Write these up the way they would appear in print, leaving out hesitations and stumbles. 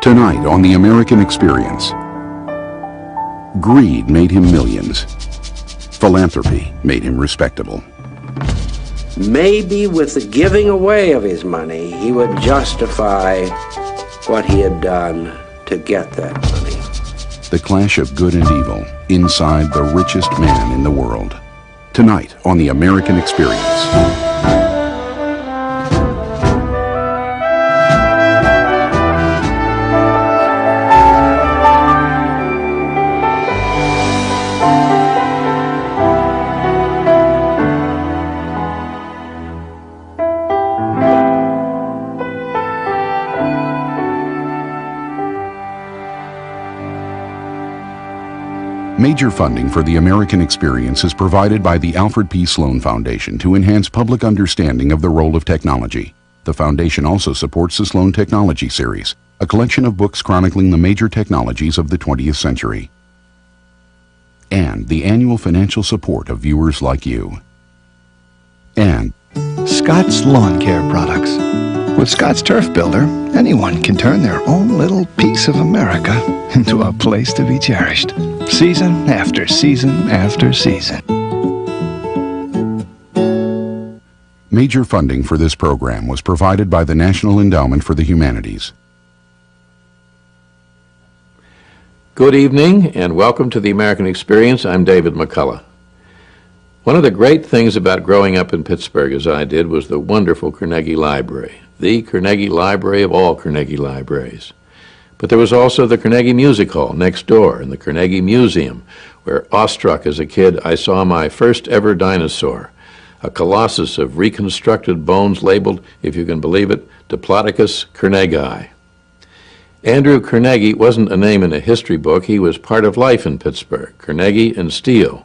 Tonight on The American Experience. Greed made him millions. Philanthropy made him respectable. Maybe with the giving away of his money, he would justify what he had done to get that money. The clash of good and evil inside the richest man in the world. Tonight on The American Experience. Major funding for The American Experience is provided by the Alfred P. Sloan Foundation to enhance public understanding of the role of technology. The foundation also supports the Sloan Technology Series, a collection of books chronicling the major technologies of the 20th century. And the annual financial support of viewers like you. And Scott's Lawn Care Products. With Scott's Turf Builder, anyone can turn their own little piece of America into a place to be cherished. Season after season after season. Major funding for this program was provided by the National Endowment for the Humanities. Good evening and welcome to The American Experience. I'm David McCullough. One of the great things about growing up in Pittsburgh, as I did, was the wonderful Carnegie Library, the Carnegie Library of all Carnegie libraries. But there was also the Carnegie Music Hall next door and the Carnegie Museum, where, awestruck as a kid, I saw my first ever dinosaur, a colossus of reconstructed bones labeled, if you can believe it, Diplodocus carnegii. Andrew Carnegie wasn't a name in a history book. He was part of life in Pittsburgh, Carnegie and steel.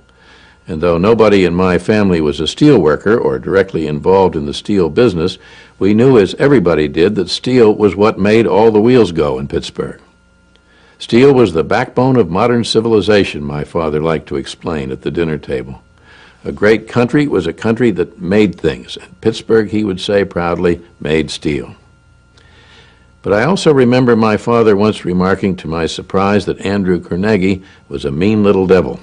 And though nobody in my family was a steel worker or directly involved in the steel business, we knew, as everybody did, that steel was what made all the wheels go in Pittsburgh. Steel was the backbone of modern civilization, my father liked to explain at the dinner table. A great country was a country that made things, and Pittsburgh, he would say proudly, made steel. But I also remember my father once remarking to my surprise that Andrew Carnegie was a mean little devil.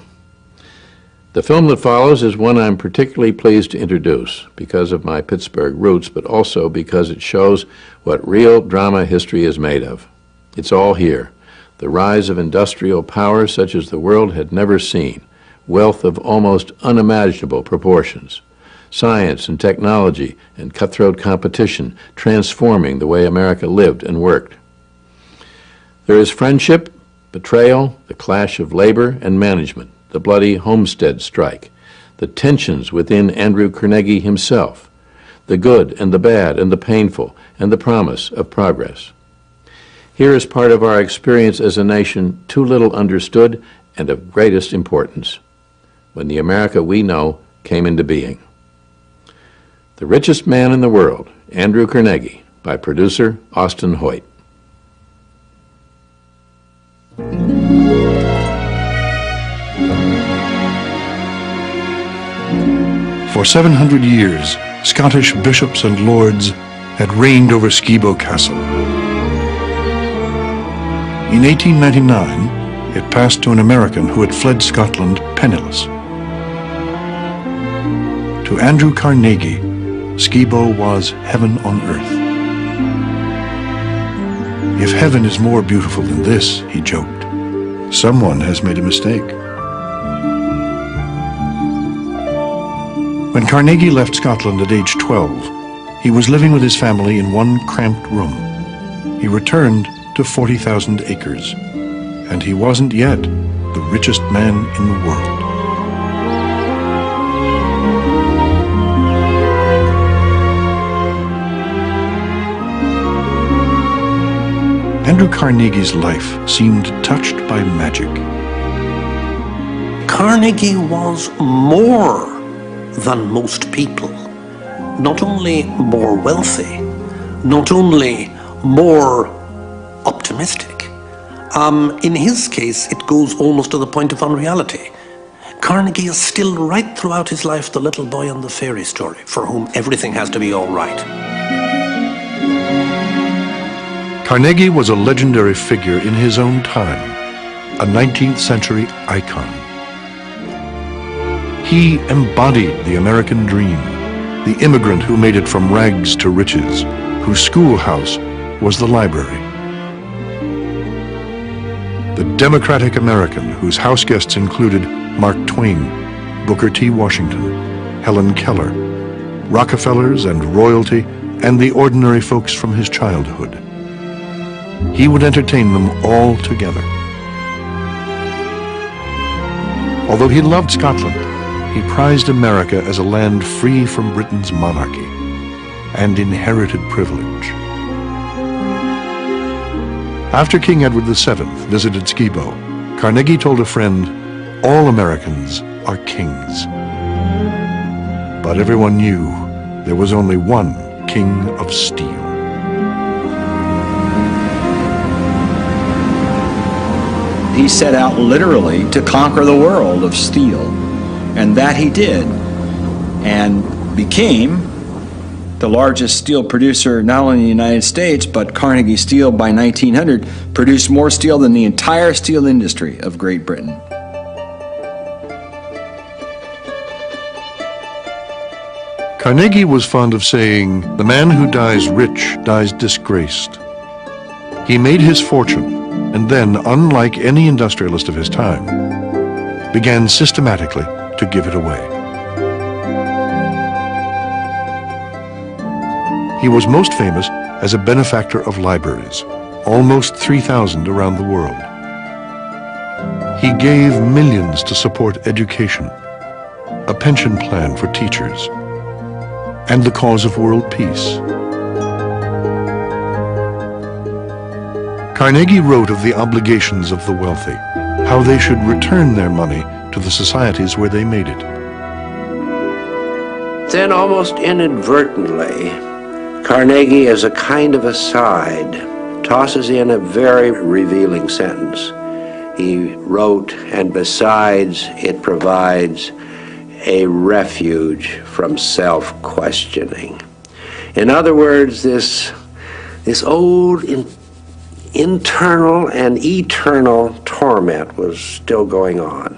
The film that follows is one I'm particularly pleased to introduce because of my Pittsburgh roots, but also because it shows what real drama history is made of. It's all here. The rise of industrial power such as the world had never seen, wealth of almost unimaginable proportions, science and technology and cutthroat competition transforming the way America lived and worked. There is friendship, betrayal, the clash of labor and management, the bloody Homestead strike, the tensions within Andrew Carnegie himself, the good and the bad and the painful, and the promise of progress. Here is part of our experience as a nation too little understood and of greatest importance, when the America we know came into being. The Richest Man in the World, Andrew Carnegie, by producer Austin Hoyt. For 700 years, Scottish bishops and lords had reigned over Skibo Castle. In 1899, it passed to an American who had fled Scotland penniless. To Andrew Carnegie, Skibo was heaven on earth. If heaven is more beautiful than this, he joked, someone has made a mistake. When Carnegie left Scotland at age 12, he was living with his family in one cramped room. He returned to 40,000 acres, and he wasn't yet the richest man in the world. Andrew Carnegie's life seemed touched by magic. Carnegie was more than most people. Not only more wealthy, not only more optimistic. In his case, it goes almost to the point of unreality. Carnegie is still, right throughout his life, the little boy in the fairy story, for whom everything has to be all right. Carnegie was a legendary figure in his own time, a 19th century icon. He embodied the American dream, the immigrant who made it from rags to riches, whose schoolhouse was the library. The democratic American whose house guests included Mark Twain, Booker T. Washington, Helen Keller, Rockefellers and royalty, and the ordinary folks from his childhood. He would entertain them all together. Although he loved Scotland, he prized America as a land free from Britain's monarchy and inherited privilege. After King Edward VII visited Skibo, Carnegie told a friend, "All Americans are kings." But everyone knew there was only one King of Steel. He set out literally to conquer the world of steel, and that he did, and became the largest steel producer not only in the United States, but Carnegie Steel by 1900 produced more steel than the entire steel industry of Great Britain. Carnegie was fond of saying, "The man who dies rich dies disgraced." He made his fortune, and then, unlike any industrialist of his time, began systematically to give it away. He was most famous as a benefactor of libraries, almost 3,000 around the world. He gave millions to support education, a pension plan for teachers, and the cause of world peace. Carnegie wrote of the obligations of the wealthy, how they should return their money to the societies where they made it. Then, almost inadvertently, Carnegie, as a kind of aside, tosses in a very revealing sentence. He wrote, "And besides, it provides a refuge from self-questioning." In other words, this old internal and eternal torment was still going on.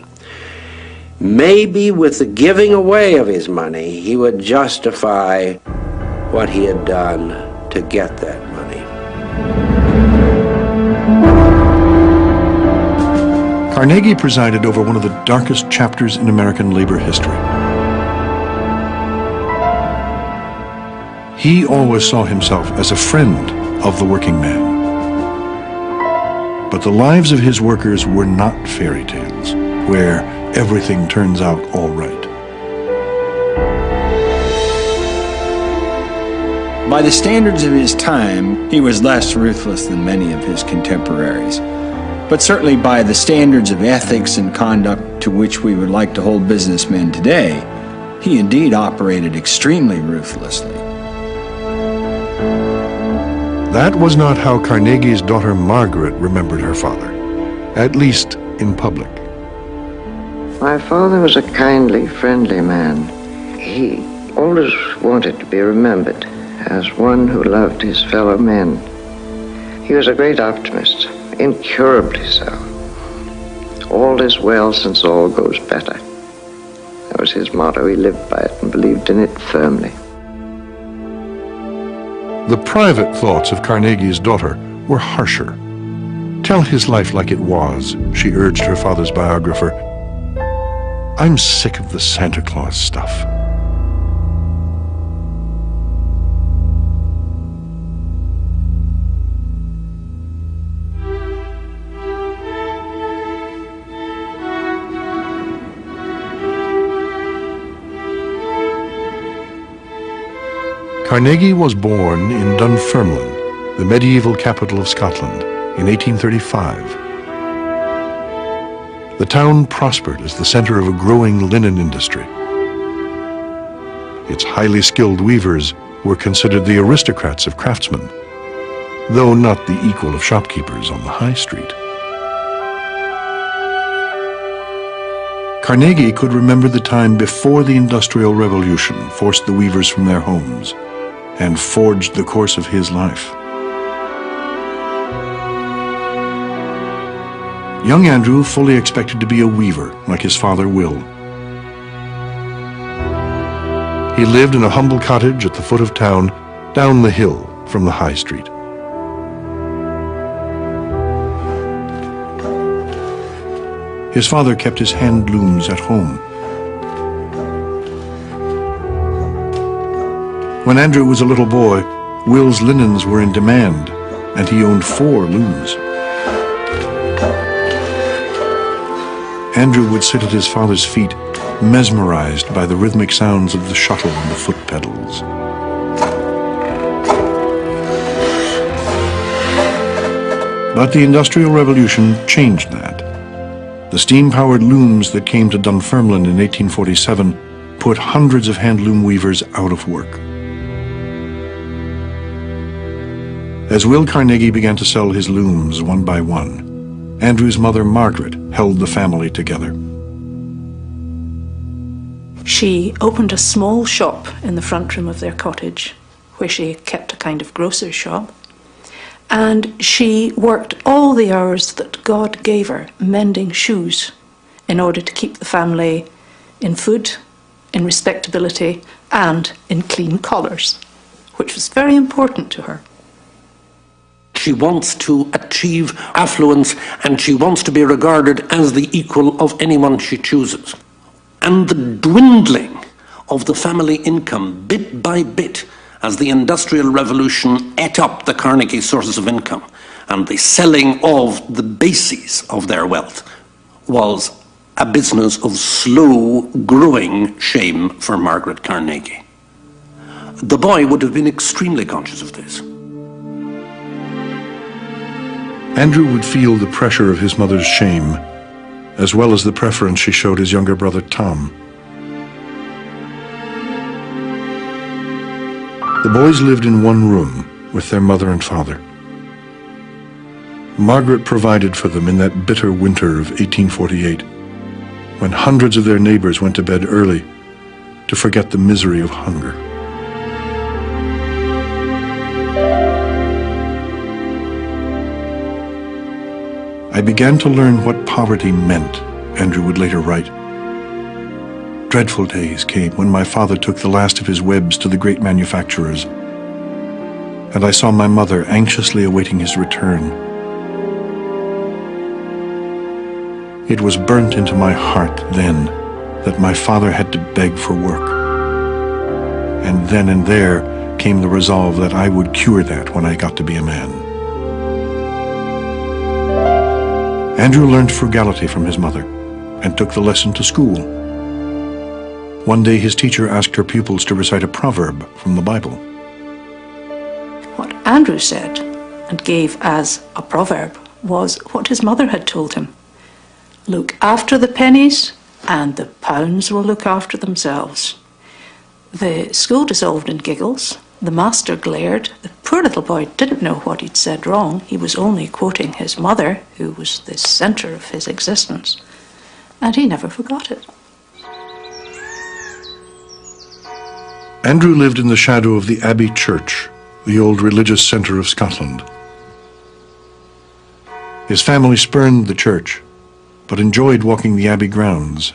Maybe with the giving away of his money, he would justify what he had done to get that money. Carnegie presided over one of the darkest chapters in American labor history. He always saw himself as a friend of the working man. But the lives of his workers were not fairy tales, where everything turns out all right. By the standards of his time, he was less ruthless than many of his contemporaries. But certainly by the standards of ethics and conduct to which we would like to hold businessmen today, he indeed operated extremely ruthlessly. That was not how Carnegie's daughter Margaret remembered her father, at least in public. My father was a kindly, friendly man. He always wanted to be remembered as one who loved his fellow men. He was a great optimist, incurably so. All is well since all goes better. That was his motto. He lived by it and believed in it firmly. The private thoughts of Carnegie's daughter were harsher. "Tell his life like it was," she urged her father's biographer. "I'm sick of the Santa Claus stuff." Carnegie was born in Dunfermline, the medieval capital of Scotland, in 1835. The town prospered as the center of a growing linen industry. Its highly skilled weavers were considered the aristocrats of craftsmen, though not the equal of shopkeepers on the high street. Carnegie could remember the time before the Industrial Revolution forced the weavers from their homes and forged the course of his life. Young Andrew fully expected to be a weaver like his father Will. He lived in a humble cottage at the foot of town, down the hill from the high street. His father kept his hand looms at home. When Andrew was a little boy, Will's linens were in demand, and he owned 4 looms. Andrew would sit at his father's feet, mesmerized by the rhythmic sounds of the shuttle and the foot pedals. But the Industrial Revolution changed that. The steam-powered looms that came to Dunfermline in 1847 put hundreds of handloom weavers out of work. As Will Carnegie began to sell his looms one by one, Andrew's mother, Margaret, held the family together. She opened a small shop in the front room of their cottage, where she kept a kind of grocer's shop. And she worked all the hours that God gave her mending shoes in order to keep the family in food, in respectability, and in clean collars, which was very important to her. She wants to achieve affluence, and she wants to be regarded as the equal of anyone she chooses. And the dwindling of the family income bit by bit as the Industrial Revolution ate up the Carnegie sources of income and the selling of the bases of their wealth was a business of slow growing shame for Margaret Carnegie. The boy would have been extremely conscious of this. Andrew would feel the pressure of his mother's shame, as well as the preference she showed his younger brother Tom. The boys lived in one room with their mother and father. Margaret provided for them in that bitter winter of 1848, when hundreds of their neighbors went to bed early to forget the misery of hunger. I began to learn what poverty meant, Andrew would later write. Dreadful days came when my father took the last of his webs to the great manufacturers, and I saw my mother anxiously awaiting his return. It was burnt into my heart then that my father had to beg for work. And then and there came the resolve that I would cure that when I got to be a man. Andrew learned frugality from his mother and took the lesson to school. One day his teacher asked her pupils to recite a proverb from the Bible. What Andrew said and gave as a proverb was what his mother had told him. Look after the pennies and the pounds will look after themselves. The school dissolved in giggles. The master glared. The poor little boy didn't know what he'd said wrong. He was only quoting his mother, who was the centre of his existence. And he never forgot it. Andrew lived in the shadow of the Abbey Church, the old religious centre of Scotland. His family spurned the church, but enjoyed walking the Abbey grounds.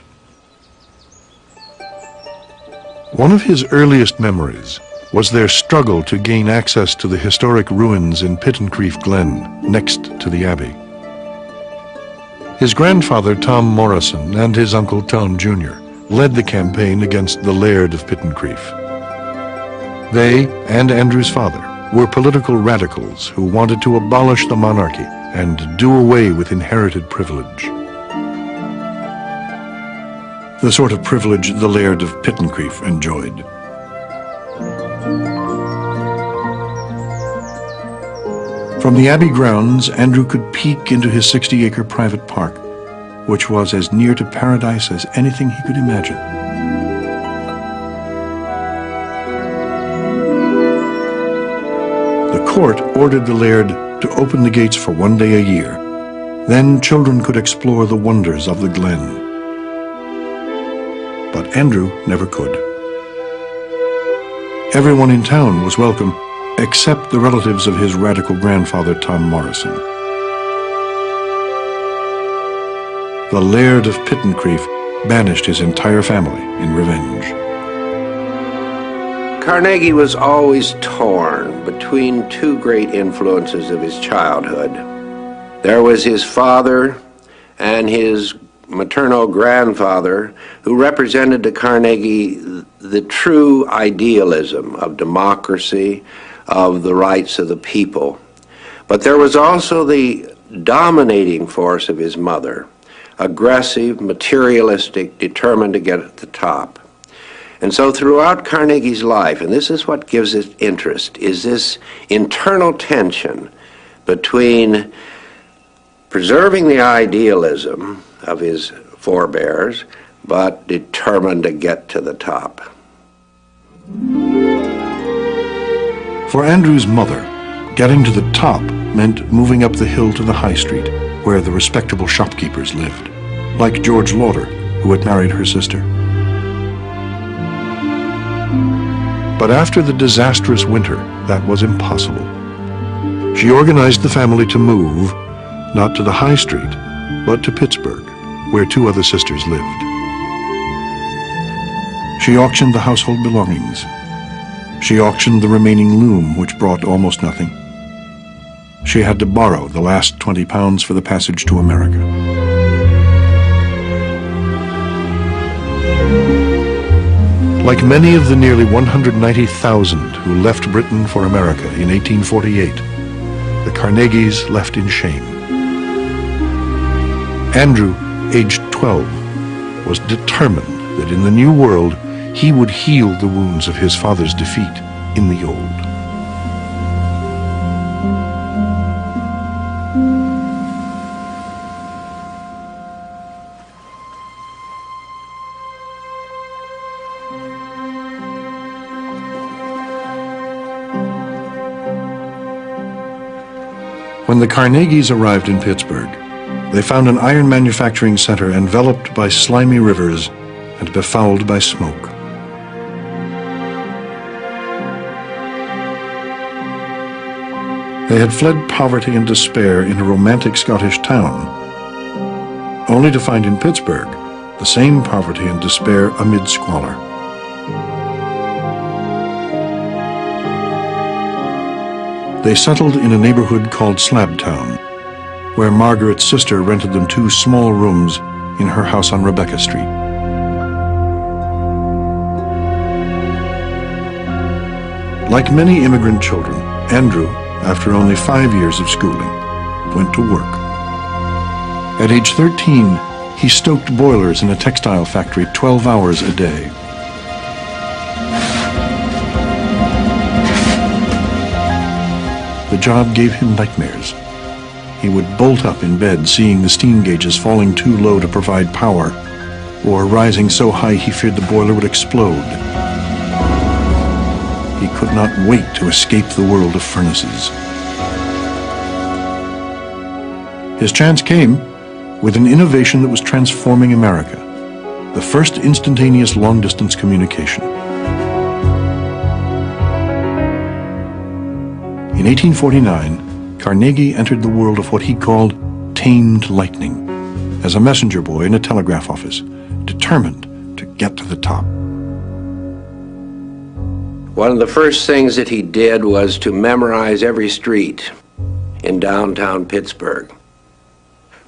One of his earliest memories was their struggle to gain access to the historic ruins in Pittencrieff Glen, next to the Abbey. His grandfather, Tom Morrison, and his uncle Tom Jr. led the campaign against the Laird of Pittencrieff. They, and Andrew's father, were political radicals who wanted to abolish the monarchy and do away with inherited privilege. The sort of privilege the Laird of Pittencrieff enjoyed. From the Abbey grounds, Andrew could peek into his 60-acre private park, which was as near to paradise as anything he could imagine. The court ordered the Laird to open the gates for one day a year. Then children could explore the wonders of the glen. But Andrew never could. Everyone in town was welcome, except the relatives of his radical grandfather, Tom Morrison. the Laird of Pittencrieff banished his entire family in revenge. Carnegie was always torn between two great influences of his childhood. There was his father and his maternal grandfather, who represented to Carnegie the true idealism of democracy, of the rights of the people. But there was also the dominating force of his mother, aggressive, materialistic, determined to get at the top. And so throughout Carnegie's life, and this is what gives it interest, is this internal tension between preserving the idealism of his forebears, but determined to get to the top. For Andrew's mother, getting to the top meant moving up the hill to the high street, where the respectable shopkeepers lived, like George Lauder, who had married her sister. But after the disastrous winter, that was impossible. She organized the family to move, not to the high street, but to Pittsburgh, where two other sisters lived. She auctioned the household belongings. She auctioned the remaining loom, which brought almost nothing. She had to borrow the last 20 pounds for the passage to America. Like many of the nearly 190,000 who left Britain for America in 1848, the Carnegies left in shame. Andrew, aged 12, was determined that in the new world he would heal the wounds of his father's defeat in the old. When the Carnegies arrived in Pittsburgh, they found an iron manufacturing center enveloped by slimy rivers and befouled by smoke. They had fled poverty and despair in a romantic Scottish town, only to find in Pittsburgh the same poverty and despair amid squalor. They settled in a neighborhood called Slabtown, where Margaret's sister rented them 2 small rooms in her house on Rebecca Street. Like many immigrant children, Andrew, after only 5 years of schooling, went to work. At age 13, he stoked boilers in a textile factory 12 hours a day. The job gave him nightmares. He would bolt up in bed seeing the steam gauges falling too low to provide power, or rising so high he feared the boiler would explode. He could not wait to escape the world of furnaces. His chance came with an innovation that was transforming America, the first instantaneous long-distance communication. In 1849, Carnegie entered the world of what he called tamed lightning as a messenger boy in a telegraph office, determined to get to the top. One of the first things that he did was to memorize every street in downtown Pittsburgh.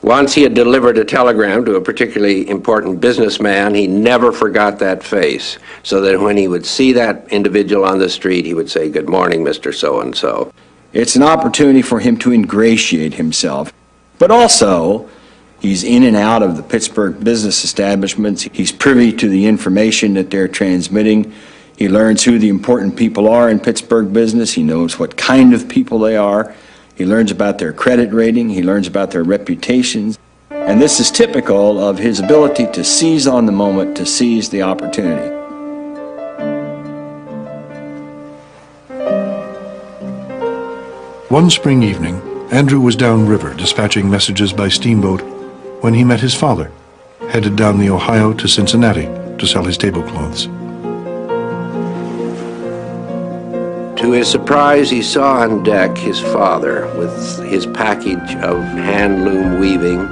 Once he had delivered a telegram to a particularly important businessman, he never forgot that face, so that when he would see that individual on the street, he would say, "Good morning, Mr. So-and-so." It's an opportunity for him to ingratiate himself, but also he's in and out of the Pittsburgh business establishments. He's privy to the information that they're transmitting. He learns who the important people are in Pittsburgh business. He knows what kind of people they are. He learns about their credit rating. He learns about their reputations. And this is typical of his ability to seize on the moment, to seize the opportunity. One spring evening, Andrew was downriver dispatching messages by steamboat when he met his father, headed down the Ohio to Cincinnati to sell his tablecloths. To his surprise, he saw on deck his father with his package of hand loom weaving,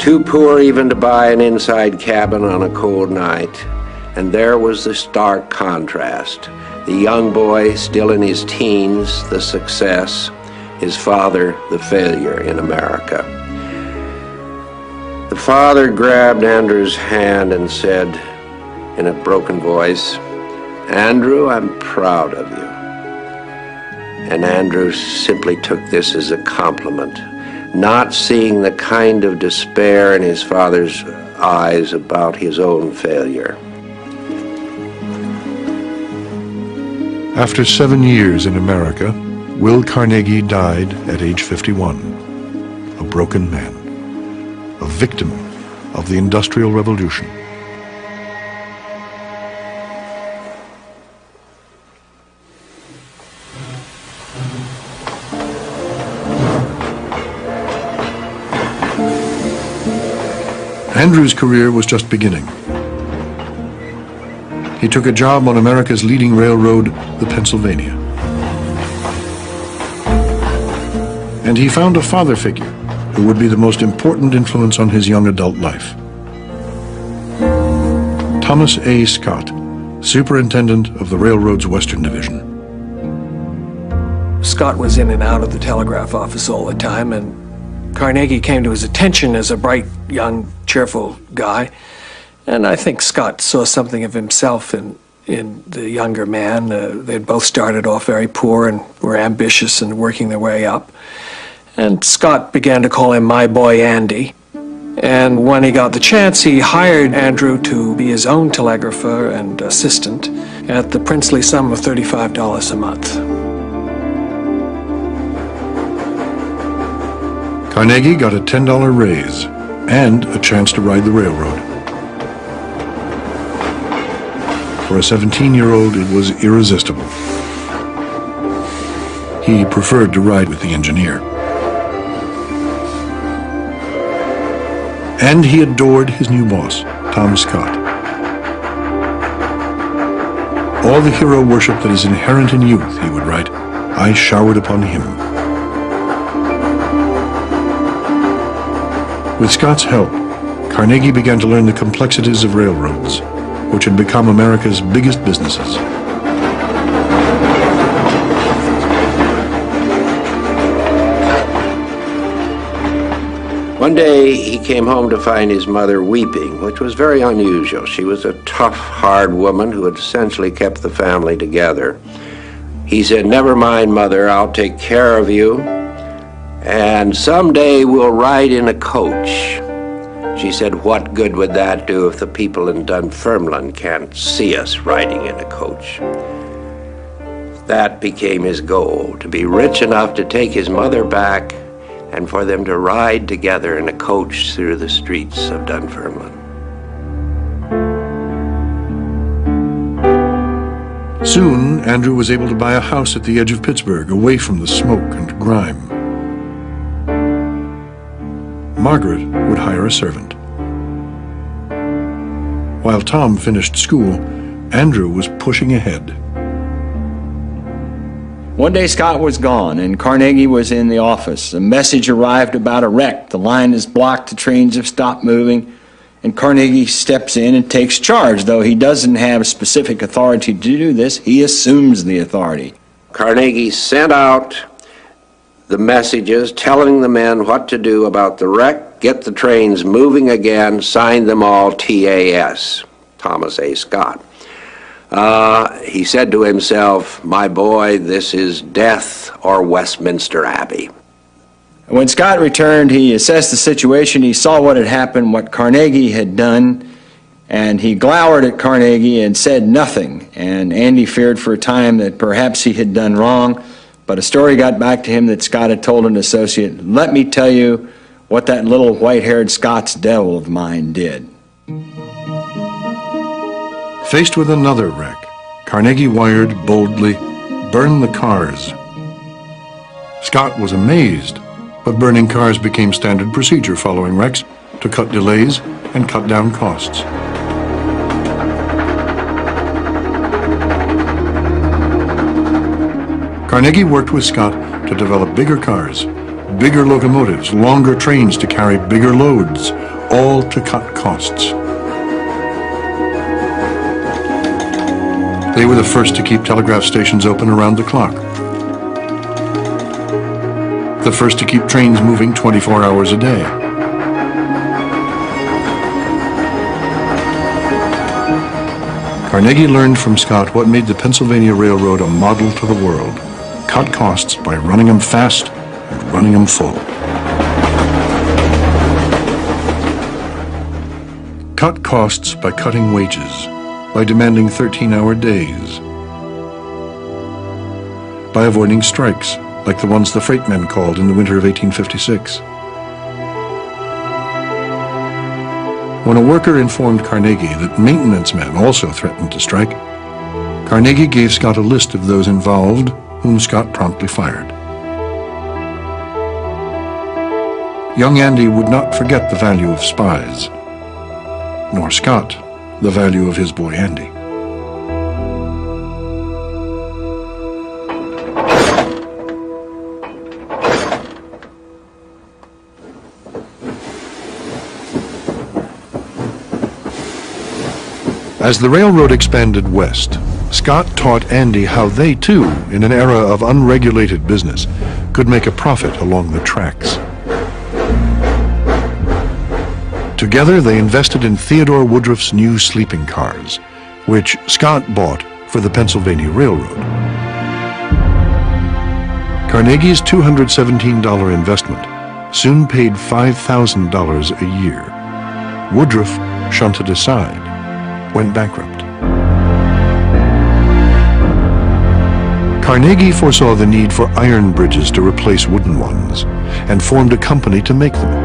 too poor even to buy an inside cabin on a cold night. And there was the stark contrast. The young boy, still in his teens, the success, his father, the failure in America. The father grabbed Andrew's hand and said in a broken voice, "Andrew, I'm proud of you." And Andrew simply took this as a compliment, not seeing the kind of despair in his father's eyes about his own failure. After 7 years in America, Will Carnegie died at age 51, a broken man, a victim of the Industrial Revolution. Andrew's career was just beginning. He took a job on America's leading railroad, the Pennsylvania. And he found a father figure who would be the most important influence on his young adult life. Thomas A. Scott, superintendent of the railroad's Western Division. Scott was in and out of the telegraph office all the time, and Carnegie came to his attention as a bright, young, cheerful guy. And I think Scott saw something of himself in the younger man. They'd both started off very poor and were ambitious and working their way up. And Scott began to call him my boy Andy. And when he got the chance, he hired Andrew to be his own telegrapher and assistant at the princely sum of $35 a month. Carnegie got a $10 raise and a chance to ride the railroad. For a 17-year-old, it was irresistible. He preferred to ride with the engineer. And he adored his new boss, Tom Scott. All the hero worship that is inherent in youth, he would write, I showered upon him. With Scott's help, Carnegie began to learn the complexities of railroads, which had become America's biggest businesses. One day he came home to find his mother weeping, which was very unusual. She was a tough, hard woman who had essentially kept the family together. He said, "Never mind, Mother, I'll take care of you, and someday we'll ride in a coach." She said, "What good would that do if the people in Dunfermline can't see us riding in a coach?" That became his goal, to be rich enough to take his mother back and for them to ride together in a coach through the streets of Dunfermline. Soon, Andrew was able to buy a house at the edge of Pittsburgh, away from the smoke and grime. Margaret would hire a servant. While Tom finished school, Andrew was pushing ahead. One day Scott was gone and Carnegie was in the office. A message arrived about a wreck. The line is blocked, the trains have stopped moving, and Carnegie steps in and takes charge. Though he doesn't have specific authority to do this, he assumes the authority. Carnegie sent out the messages telling the men what to do about the wreck, get the trains moving again, signed them all TAS, Thomas A. Scott. He said to himself, "My boy, this is death or Westminster Abbey." When Scott returned, he assessed the situation. He saw what had happened, what Carnegie had done, and he glowered at Carnegie and said nothing. And Andy feared for a time that perhaps he had done wrong, but a story got back to him that Scott had told an associate, "Let me tell you what that little white-haired Scots devil of mine did." Faced with another wreck, Carnegie wired boldly, "Burn the cars." Scott was amazed, but burning cars became standard procedure following wrecks to cut delays and cut down costs. Carnegie worked with Scott to develop bigger cars bigger locomotives, longer trains to carry bigger loads, all to cut costs. They were the first to keep telegraph stations open around the clock. The first to keep trains moving 24 hours a day. Carnegie learned from Scott what made the Pennsylvania Railroad a model to the world. Cut costs by running them fast and running them full. Cut costs by cutting wages, by demanding 13-hour days, by avoiding strikes like the ones the freightmen called in the winter of 1856. When a worker informed Carnegie that maintenance men also threatened to strike, Carnegie gave Scott a list of those involved, whom Scott promptly fired. Young Andy would not forget the value of spies, nor Scott the value of his boy Andy. As the railroad expanded west, Scott taught Andy how they too, in an era of unregulated business, could make a profit along the tracks. Together they invested in Theodore Woodruff's new sleeping cars, which Scott bought for the Pennsylvania Railroad. Carnegie's $217 investment soon paid $5,000 a year. Woodruff shunted aside, went bankrupt. Carnegie foresaw the need for iron bridges to replace wooden ones and formed a company to make them.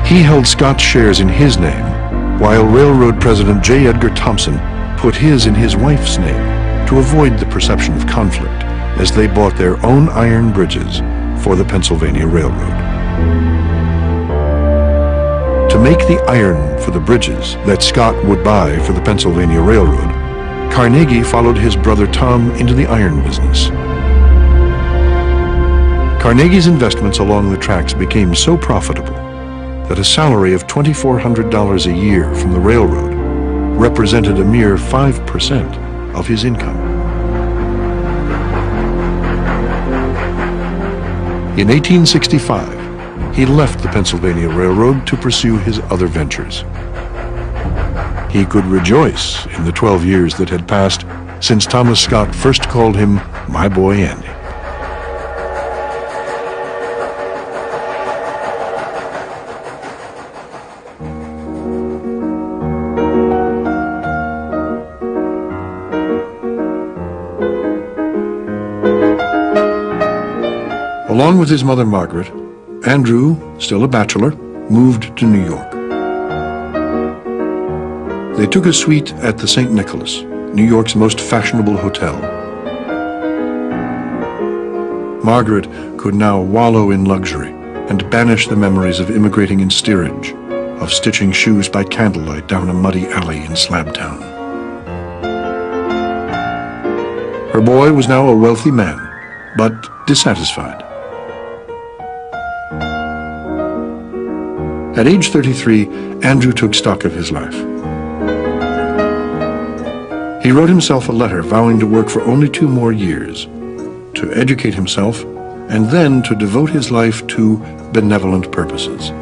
He held Scott's shares in his name, while Railroad President J. Edgar Thompson put his in his wife's name to avoid the perception of conflict as they bought their own iron bridges for the Pennsylvania Railroad. To make the iron for the bridges that Scott would buy for the Pennsylvania Railroad, Carnegie followed his brother Tom into the iron business. Carnegie's investments along the tracks became so profitable that a salary of $2,400 a year from the railroad represented a mere 5% of his income. In 1865, he left the Pennsylvania Railroad to pursue his other ventures. He could rejoice in the 12 years that had passed since Thomas Scott first called him my boy Andy. Along with his mother Margaret, Andrew, still a bachelor, moved to New York. They took a suite at the St. Nicholas, New York's most fashionable hotel. Margaret could now wallow in luxury and banish the memories of immigrating in steerage, of stitching shoes by candlelight down a muddy alley in Slabtown. Her boy was now a wealthy man, but dissatisfied. At age 33, Andrew took stock of his life. He wrote himself a letter vowing to work for only 2 more years, to educate himself, and then to devote his life to benevolent purposes.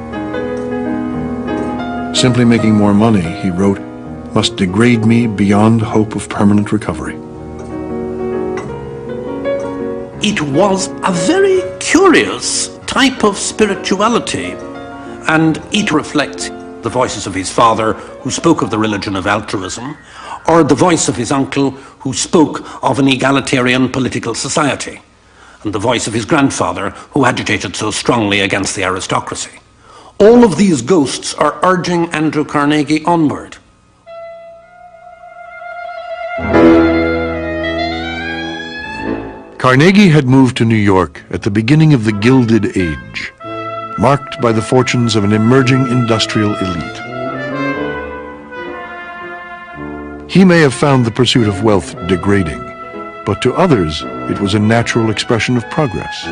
Simply making more money, he wrote, must degrade me beyond hope of permanent recovery. It was a very curious type of spirituality, and it reflects the voices of his father, who spoke of the religion of altruism, or the voice of his uncle, who spoke of an egalitarian political society, and the voice of his grandfather, who agitated so strongly against the aristocracy. All of these ghosts are urging Andrew Carnegie onward. Carnegie had moved to New York at the beginning of the Gilded Age, marked by the fortunes of an emerging industrial elite. He may have found the pursuit of wealth degrading, but to others it was a natural expression of progress.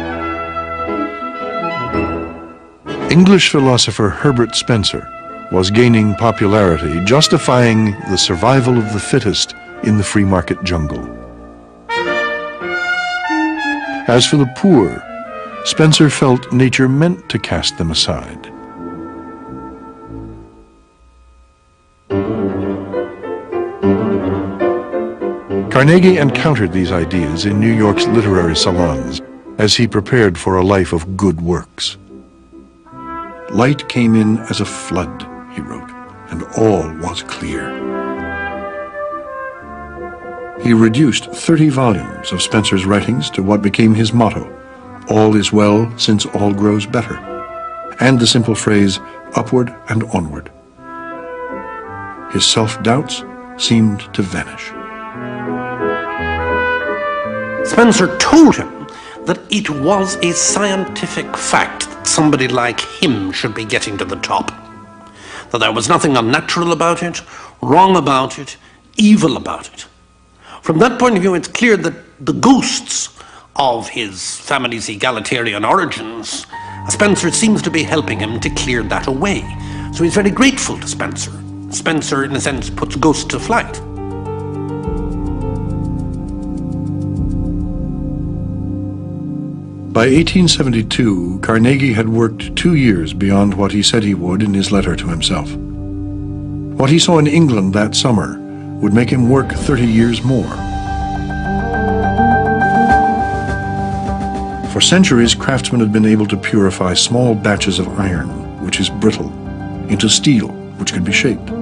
English philosopher Herbert Spencer was gaining popularity, justifying the survival of the fittest in the free market jungle. As for the poor, Spencer felt nature meant to cast them aside. Carnegie encountered these ideas in New York's literary salons as he prepared for a life of good works. Light came in as a flood, he wrote, and all was clear. He reduced 30 volumes of Spencer's writings to what became his motto, "All is well since all grows better," and the simple phrase, "upward and onward." His self-doubts seemed to vanish. Spencer told him that it was a scientific fact that somebody like him should be getting to the top. That there was nothing unnatural about it, wrong about it, evil about it. From that point of view, it's clear that the ghosts of his family's egalitarian origins, Spencer seems to be helping him to clear that away. So he's very grateful to Spencer. Spencer, in a sense, puts ghosts to flight. By 1872, Carnegie had worked 2 years beyond what he said he would in his letter to himself. What he saw in England that summer would make him work 30 years more. For centuries, craftsmen had been able to purify small batches of iron, which is brittle, into steel, which can be shaped.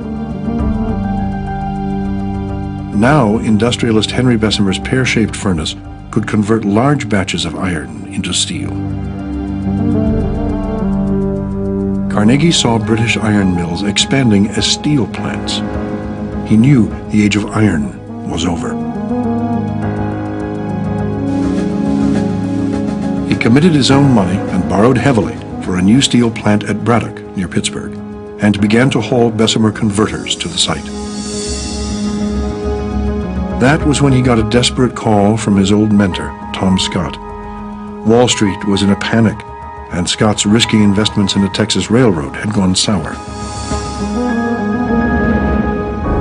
Now, industrialist Henry Bessemer's pear-shaped furnace could convert large batches of iron into steel. Carnegie saw British iron mills expanding as steel plants. He knew the age of iron was over. He committed his own money and borrowed heavily for a new steel plant at Braddock, near Pittsburgh, and began to haul Bessemer converters to the site. That was when he got a desperate call from his old mentor, Tom Scott. Wall Street was in a panic, and Scott's risky investments in the Texas Railroad had gone sour.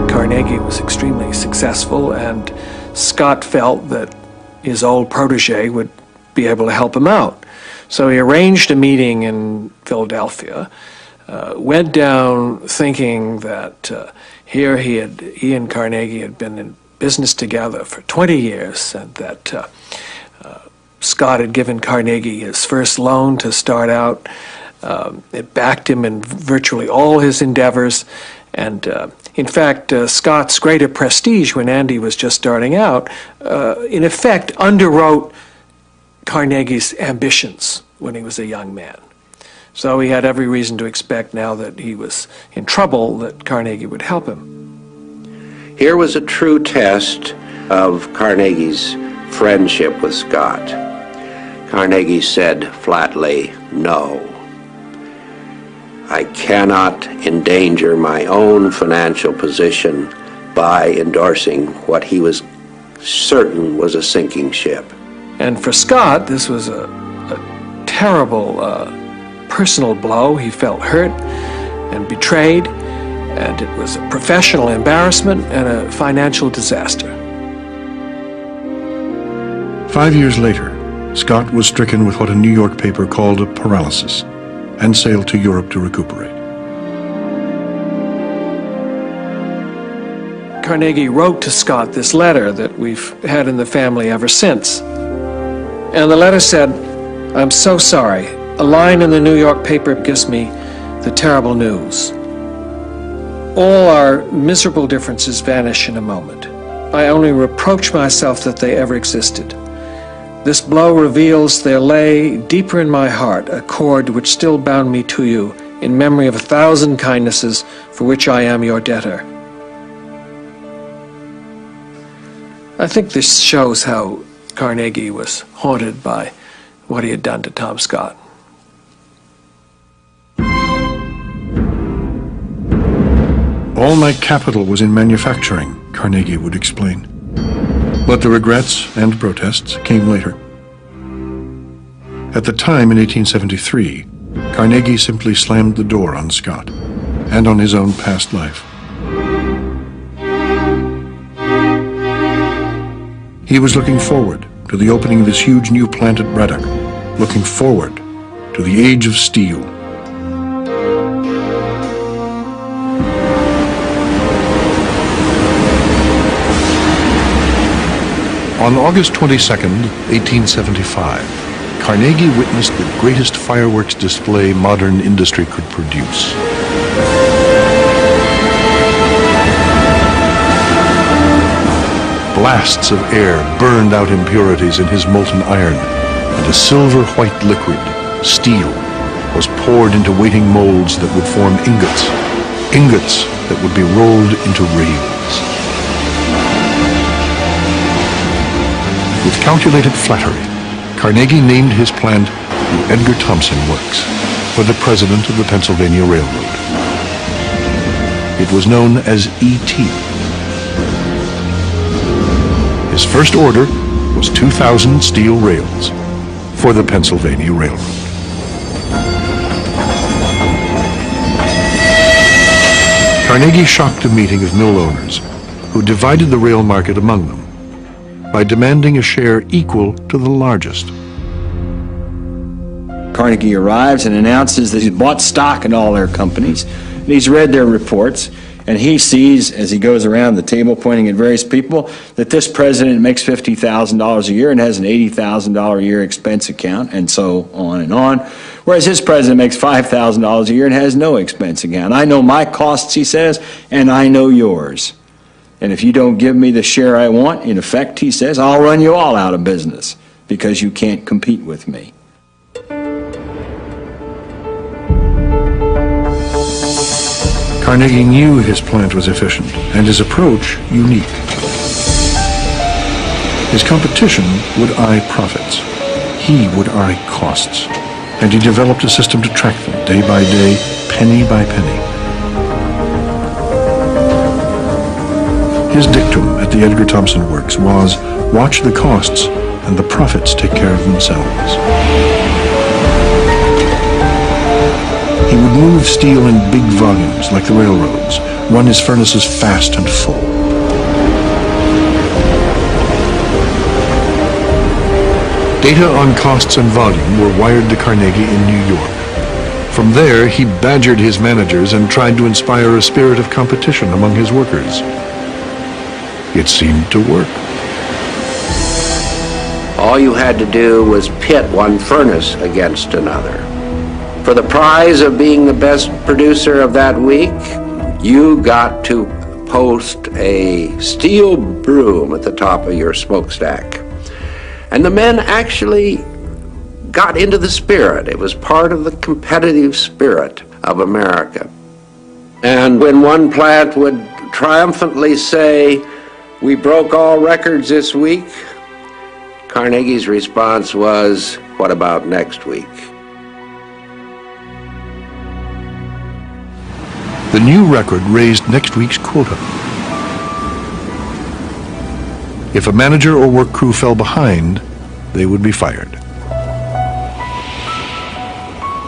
Carnegie was extremely successful, and Scott felt that his old protege would be able to help him out. So he arranged a meeting in Philadelphia, went down thinking that here he and Carnegie had been in business together for 20 years, and that Scott had given Carnegie his first loan to start out. It backed him in virtually all his endeavors, and in fact, Scott's greater prestige when Andy was just starting out, in effect, underwrote Carnegie's ambitions when he was a young man. So he had every reason to expect now that he was in trouble that Carnegie would help him. Here was a true test of Carnegie's friendship with Scott. Carnegie said flatly, "No. I cannot endanger my own financial position by endorsing what he was certain was a sinking ship." And for Scott, this was a terrible personal blow. He felt hurt and betrayed, and it was a professional embarrassment and a financial disaster. 5 years later, Scott was stricken with what a New York paper called a paralysis and sailed to Europe to recuperate. Carnegie wrote to Scott this letter that we've had in the family ever since. And the letter said, "I'm so sorry. A line in the New York paper gives me the terrible news. All our miserable differences vanish in a moment. I only reproach myself that they ever existed. This blow reveals there lay deeper in my heart a cord which still bound me to you in memory of 1,000 kindnesses for which I am your debtor." I think this shows how Carnegie was haunted by what he had done to Tom Scott. All my capital was in manufacturing, Carnegie would explain. But the regrets and protests came later. At the time, in 1873, Carnegie simply slammed the door on Scott and on his own past life. He was looking forward to the opening of his huge new plant at Braddock, looking forward to the age of steel. On August 22nd, 1875, Carnegie witnessed the greatest fireworks display modern industry could produce. Blasts of air burned out impurities in his molten iron, and a silver-white liquid, steel, was poured into waiting molds that would form ingots that would be rolled into rails. With calculated flattery, Carnegie named his plant the Edgar Thomson Works for the president of the Pennsylvania Railroad. It was known as E.T. His first order was 2,000 steel rails for the Pennsylvania Railroad. Carnegie shocked a meeting of mill owners who divided the rail market among them by demanding a share equal to the largest. Carnegie arrives and announces that he's bought stock in all their companies, and he's read their reports, and he sees, as he goes around the table pointing at various people, that this president makes $50,000 a year and has an $80,000 a year expense account, and so on, whereas his president makes $5,000 a year and has no expense account. I know my costs, he says, and I know yours. And if you don't give me the share I want, in effect, he says, I'll run you all out of business because you can't compete with me. Carnegie knew his plant was efficient and his approach unique. His competition would eye profits. He would eye costs. And he developed a system to track them day by day, penny by penny. His dictum at the Edgar Thomson Works was, watch the costs and the profits take care of themselves. He would move steel in big volumes like the railroads, run his furnaces fast and full. Data on costs and volume were wired to Carnegie in New York. From there, he badgered his managers and tried to inspire a spirit of competition among his workers. It seemed to work. All you had to do was pit one furnace against another. For the prize of being the best producer of that week, you got to post a steel broom at the top of your smokestack. And the men actually got into the spirit. It was part of the competitive spirit of America. And when one plant would triumphantly say, "We broke all records this week," Carnegie's response was, "What about next week?" The new record raised next week's quota. If a manager or work crew fell behind, they would be fired.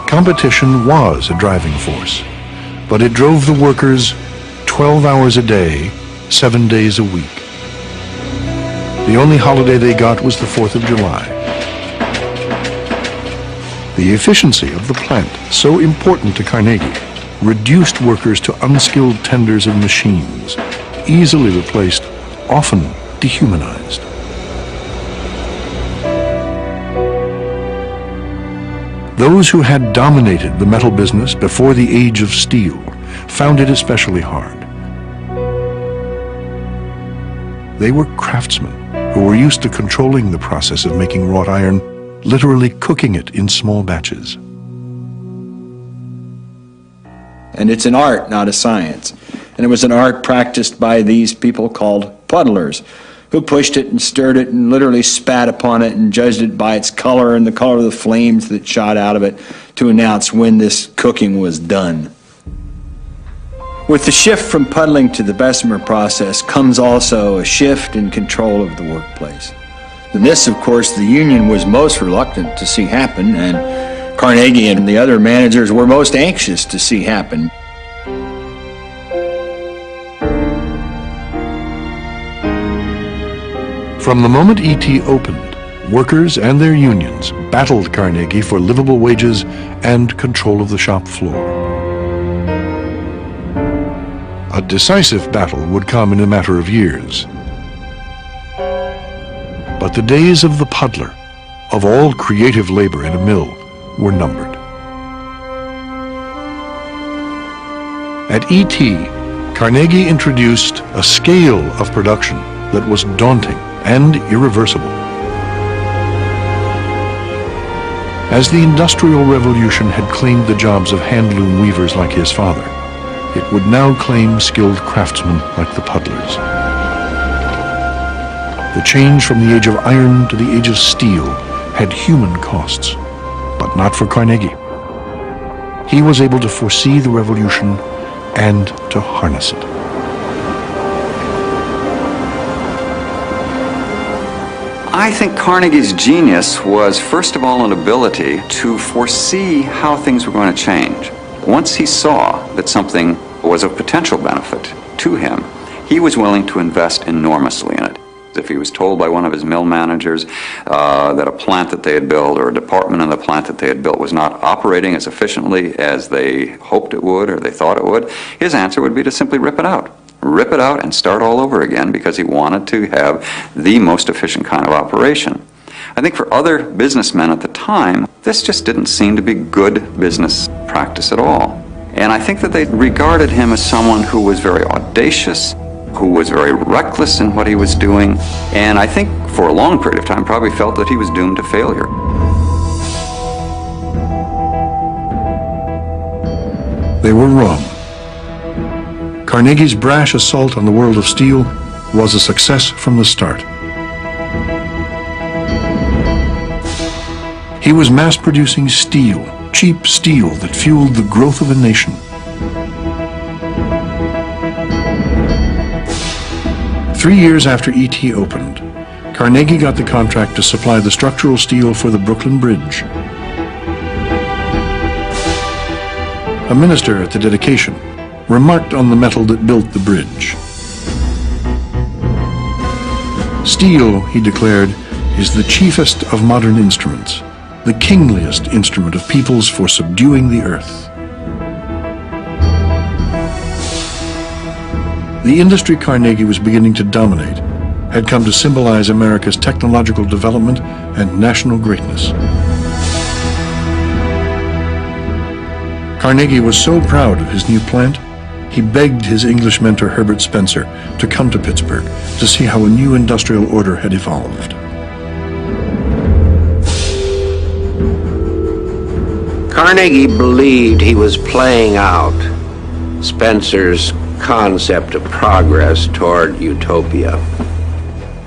Competition was a driving force, but it drove the workers 12 hours a day, 7 days a week. The only holiday they got was the 4th of July. The efficiency of the plant, so important to Carnegie, reduced workers to unskilled tenders of machines, easily replaced, often dehumanized. Those who had dominated the metal business before the age of steel found it especially hard. They were craftsmen who were used to controlling the process of making wrought iron, literally cooking it in small batches. And it's an art, not a science. And it was an art practiced by these people called puddlers, who pushed it and stirred it and literally spat upon it and judged it by its color and the color of the flames that shot out of it to announce when this cooking was done. With the shift from puddling to the Bessemer process comes also a shift in control of the workplace. And this, of course, the union was most reluctant to see happen, and Carnegie and the other managers were most anxious to see happen. From the moment E.T. opened, workers and their unions battled Carnegie for livable wages and control of the shop floor. A decisive battle would come in a matter of years. But the days of the puddler, of all creative labor in a mill, were numbered. At E.T., Carnegie introduced a scale of production that was daunting and irreversible. As the Industrial Revolution had claimed the jobs of hand-loom weavers like his father, it would now claim skilled craftsmen like the puddlers. The change from the age of iron to the age of steel had human costs, but not for Carnegie. He was able to foresee the revolution and to harness it. I think Carnegie's genius was, first of all, an ability to foresee how things were going to change. Once he saw that something was of potential benefit to him, he was willing to invest enormously in it. If he was told by one of his mill managers that a plant that they had built or a department in the plant that they had built was not operating as efficiently as they hoped it would or they thought it would, his answer would be to simply rip it out. Rip it out and start all over again, because he wanted to have the most efficient kind of operation. I think for other businessmen at the time, this just didn't seem to be good business practice at all. And I think that they regarded him as someone who was very audacious, who was very reckless in what he was doing, and I think for a long period of time probably felt that he was doomed to failure. They were wrong. Carnegie's brash assault on the world of steel was a success from the start. He was mass-producing steel, cheap steel that fueled the growth of a nation. Three years after E.T. opened, Carnegie got the contract to supply the structural steel for the Brooklyn Bridge. A minister at the dedication remarked on the metal that built the bridge. Steel, he declared, is the chiefest of modern instruments, the kingliest instrument of peoples for subduing the earth. The industry Carnegie was beginning to dominate had come to symbolize America's technological development and national greatness. Carnegie was so proud of his new plant, he begged his English mentor Herbert Spencer to come to Pittsburgh to see how a new industrial order had evolved. Carnegie believed he was playing out Spencer's concept of progress toward utopia.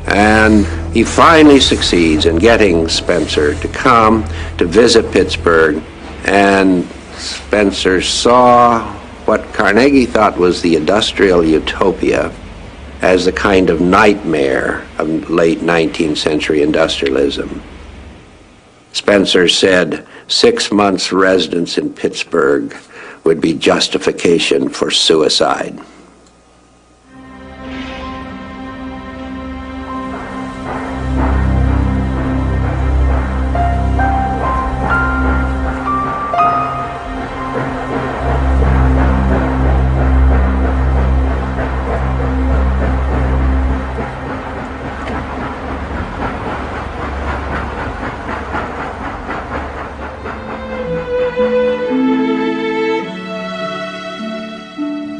And he finally succeeds in getting Spencer to come to visit Pittsburgh, and Spencer saw what Carnegie thought was the industrial utopia as a kind of nightmare of late 19th century industrialism. Spencer said 6 months' residence in Pittsburgh would be justification for suicide.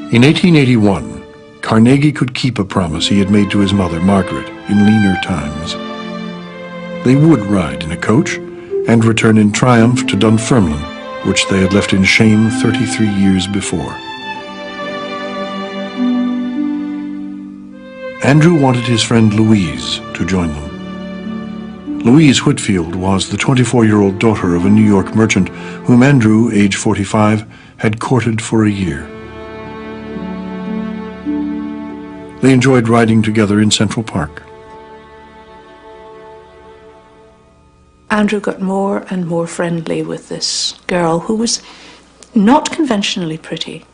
In 1881, Carnegie could keep a promise he had made to his mother, Margaret, in leaner times. They would ride in a coach and return in triumph to Dunfermline, which they had left in shame 33 years before. Andrew wanted his friend Louise to join them. Louise Whitfield was the 24-year-old daughter of a New York merchant whom Andrew, age 45, had courted for a year. They enjoyed riding together in Central Park. Andrew got more and more friendly with this girl who was not conventionally pretty,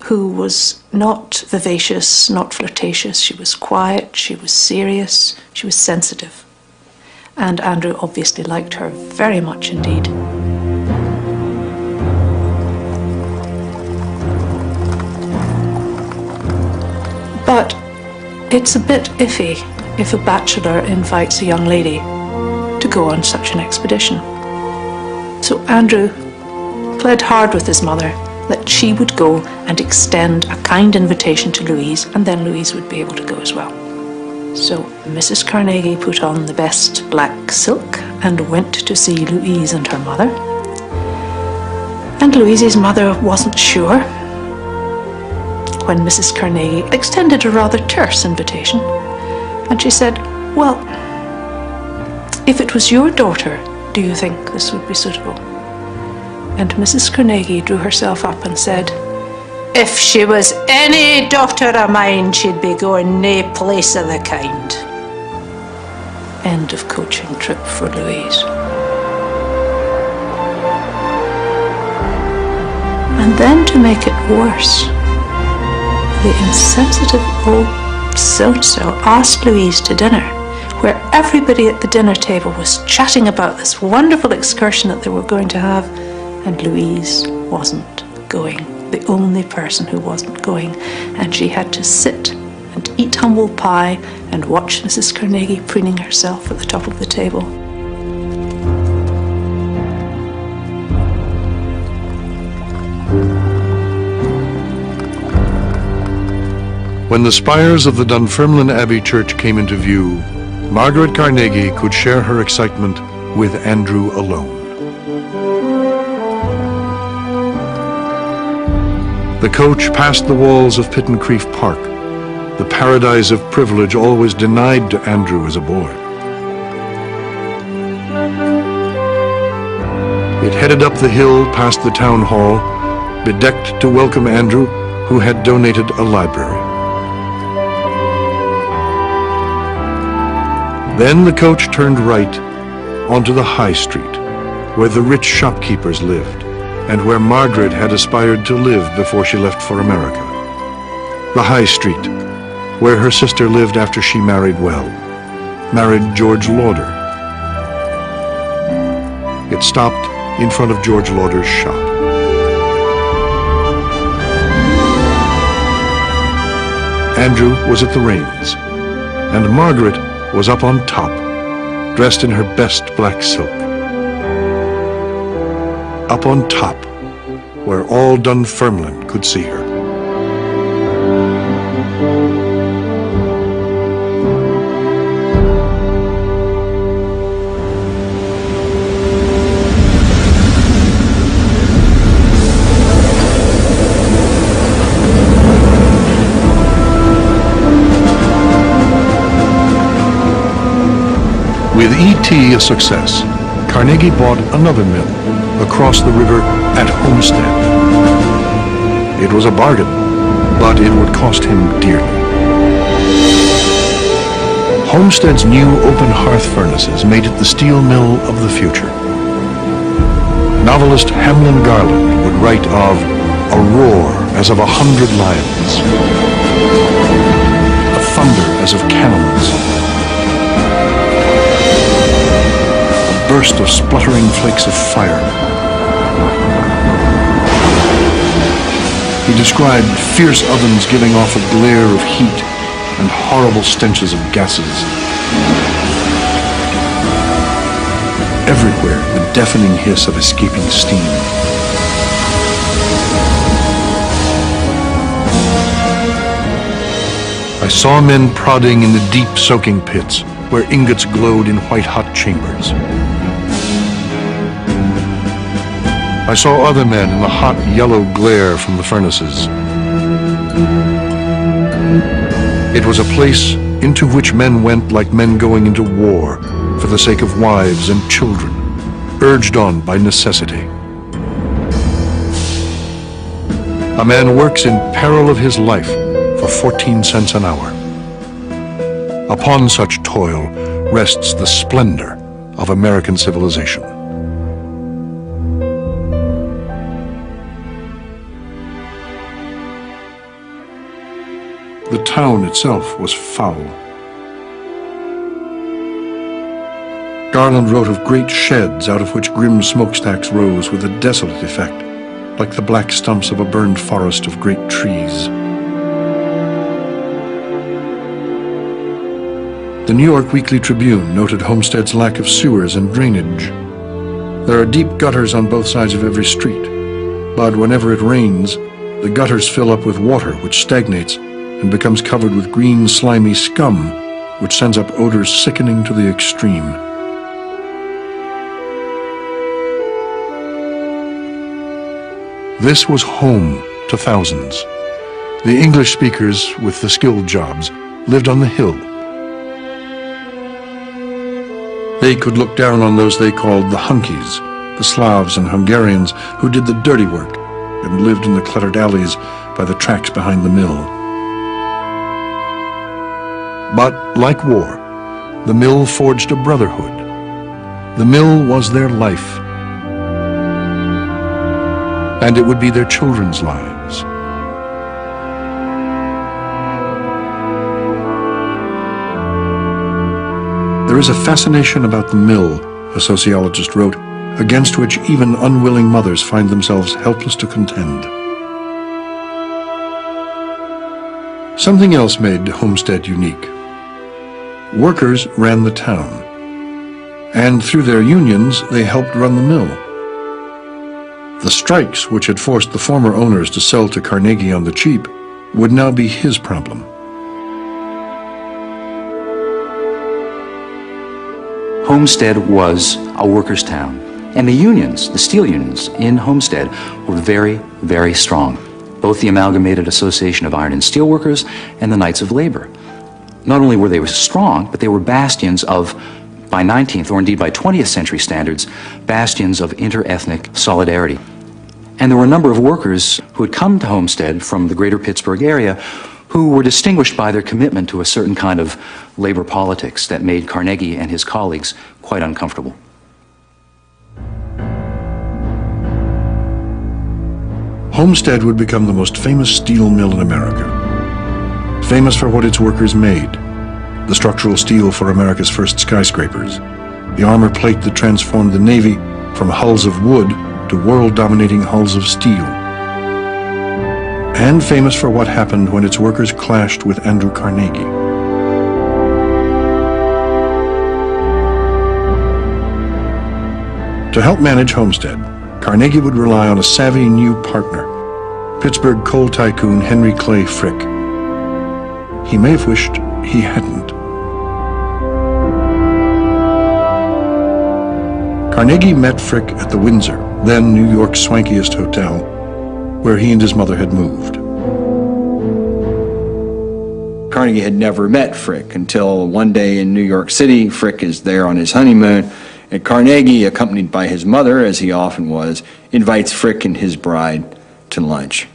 who was not vivacious, not flirtatious. She was quiet, she was serious, she was sensitive. And Andrew obviously liked her very much indeed. But it's a bit iffy if a bachelor invites a young lady to go on such an expedition. So Andrew pled hard with his mother that she would go and extend a kind invitation to Louise, and then Louise would be able to go as well. So Mrs. Carnegie put on the best black silk and went to see Louise and her mother. And Louise's mother wasn't sure when Mrs. Carnegie extended a rather terse invitation. And she said, "Well, if it was your daughter, do you think this would be suitable?" And Mrs. Carnegie drew herself up and said, "If she was any daughter of mine, she'd be going nae place of the kind." End of coaching trip for Louise. And then to make it worse, the insensitive old so-and-so asked Louise to dinner, where everybody at the dinner table was chatting about this wonderful excursion that they were going to have, and Louise wasn't going, the only person who wasn't going, and she had to sit and eat humble pie and watch Mrs. Carnegie preening herself at the top of the table. When the spires of the Dunfermline Abbey Church came into view, Margaret Carnegie could share her excitement with Andrew alone. The coach passed the walls of Pittencrieff Park, the paradise of privilege always denied to Andrew as a boy. It headed up the hill past the town hall, bedecked to welcome Andrew, who had donated a library. Then the coach turned right onto the High Street, where the rich shopkeepers lived, and where Margaret had aspired to live before she left for America. The High Street, where her sister lived after she married well, married George Lauder. It stopped in front of George Lauder's shop. Andrew was at the reins, and Margaret was up on top, dressed in her best black silk. Up on top, where all Dunfermline could see her. With E.T. a success, Carnegie bought another mill across the river at Homestead. It was a bargain, but it would cost him dearly. Homestead's new open hearth furnaces made it the steel mill of the future. Novelist Hamlin Garland would write of a roar as of 100 lions, a thunder as of cannons, burst of spluttering flakes of fire. He described fierce ovens giving off a glare of heat and horrible stenches of gases. Everywhere, the deafening hiss of escaping steam. I saw men prodding in the deep soaking pits, where ingots glowed in white-hot chambers. I saw other men in the hot yellow glare from the furnaces. It was a place into which men went like men going into war for the sake of wives and children, urged on by necessity. A man works in peril of his life of 14 cents an hour. Upon such toil rests the splendor of American civilization. The town itself was foul. Garland wrote of great sheds out of which grim smokestacks rose with a desolate effect, like the black stumps of a burned forest of great trees. The New York Weekly Tribune noted Homestead's lack of sewers and drainage. There are deep gutters on both sides of every street, but whenever it rains, the gutters fill up with water which stagnates and becomes covered with green, slimy scum, which sends up odors sickening to the extreme. This was home to thousands. The English speakers with the skilled jobs lived on the hill. They could look down on those they called the hunkies, the Slavs and Hungarians who did the dirty work and lived in the cluttered alleys by the tracks behind the mill. But, like war, the mill forged a brotherhood. The mill was their life, and it would be their children's lives. There is a fascination about the mill, a sociologist wrote, against which even unwilling mothers find themselves helpless to contend. Something else made Homestead unique. Workers ran the town, and through their unions they helped run the mill. The strikes, which had forced the former owners to sell to Carnegie on the cheap, would now be his problem. Homestead was a workers' town, and the unions, the steel unions in Homestead, were very, very strong. Both the Amalgamated Association of Iron and Steel Workers and the Knights of Labor. Not only were they strong, but they were bastions of, by 19th or indeed by 20th century standards, bastions of inter-ethnic solidarity. And there were a number of workers who had come to Homestead from the greater Pittsburgh area who were distinguished by their commitment to a certain kind of labor politics that made Carnegie and his colleagues quite uncomfortable. Homestead would become the most famous steel mill in America. Famous for what its workers made: the structural steel for America's first skyscrapers, the armor plate that transformed the Navy from hulls of wood to world-dominating hulls of steel, and famous for what happened when its workers clashed with Andrew Carnegie. To help manage Homestead, Carnegie would rely on a savvy new partner, Pittsburgh coal tycoon Henry Clay Frick. He may have wished he hadn't. Carnegie met Frick at the Windsor, then New York's swankiest hotel, where he and his mother had moved. Carnegie had never met Frick until one day in New York City. Frick is there on his honeymoon, and Carnegie, accompanied by his mother, as he often was, invites Frick and his bride to lunch.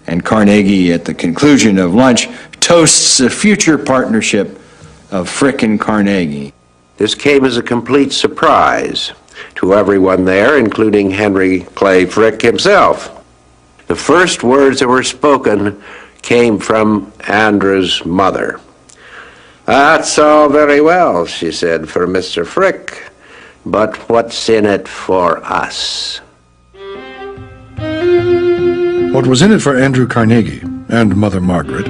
And Carnegie, at the conclusion of lunch, toasts a future partnership of Frick and Carnegie. This came as a complete surprise to everyone there, including Henry Clay Frick himself. The first words that were spoken came from Andrew's mother. "That's all very well," she said, "for Mr. Frick, but what's in it for us?" What was in it for Andrew Carnegie and Mother Margaret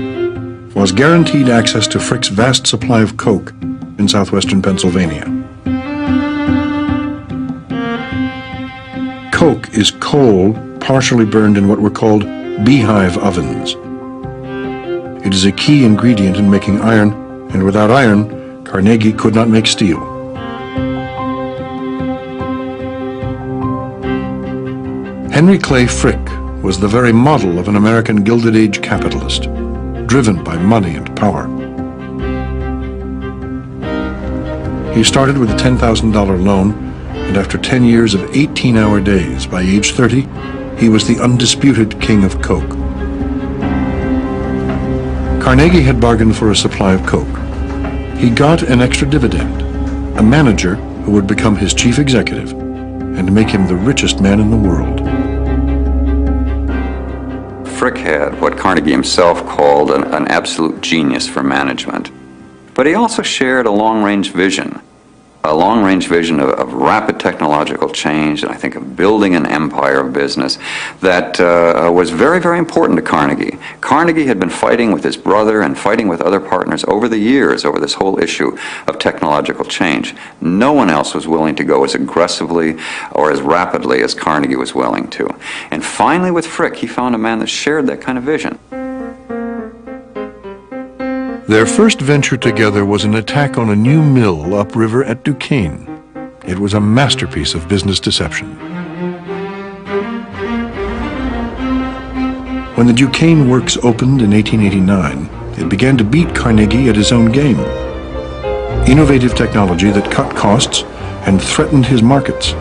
was guaranteed access to Frick's vast supply of coke in southwestern Pennsylvania. Coke is coal partially burned in what were called beehive ovens. It is a key ingredient in making iron, and without iron, Carnegie could not make steel. Henry Clay Frick was the very model of an American Gilded Age capitalist, driven by money and power. He started with a $10,000 loan, and after 10 years of 18-hour days, by age 30, he was the undisputed king of coke. Carnegie had bargained for a supply of coke. He got an extra dividend, a manager who would become his chief executive and make him the richest man in the world. Frick had what Carnegie himself called an absolute genius for management. But he also shared a long-range vision of rapid technological change, and I think of building an empire of business that was very, very important to Carnegie. Carnegie had been fighting with his brother and fighting with other partners over the years over this whole issue of technological change. No one else was willing to go as aggressively or as rapidly as Carnegie was willing to. And finally with Frick, he found a man that shared that kind of vision. Their first venture together was an attack on a new mill upriver at Duquesne. It was a masterpiece of business deception. When the Duquesne Works opened in 1889, it began to beat Carnegie at his own game. Innovative technology that cut costs and threatened his markets.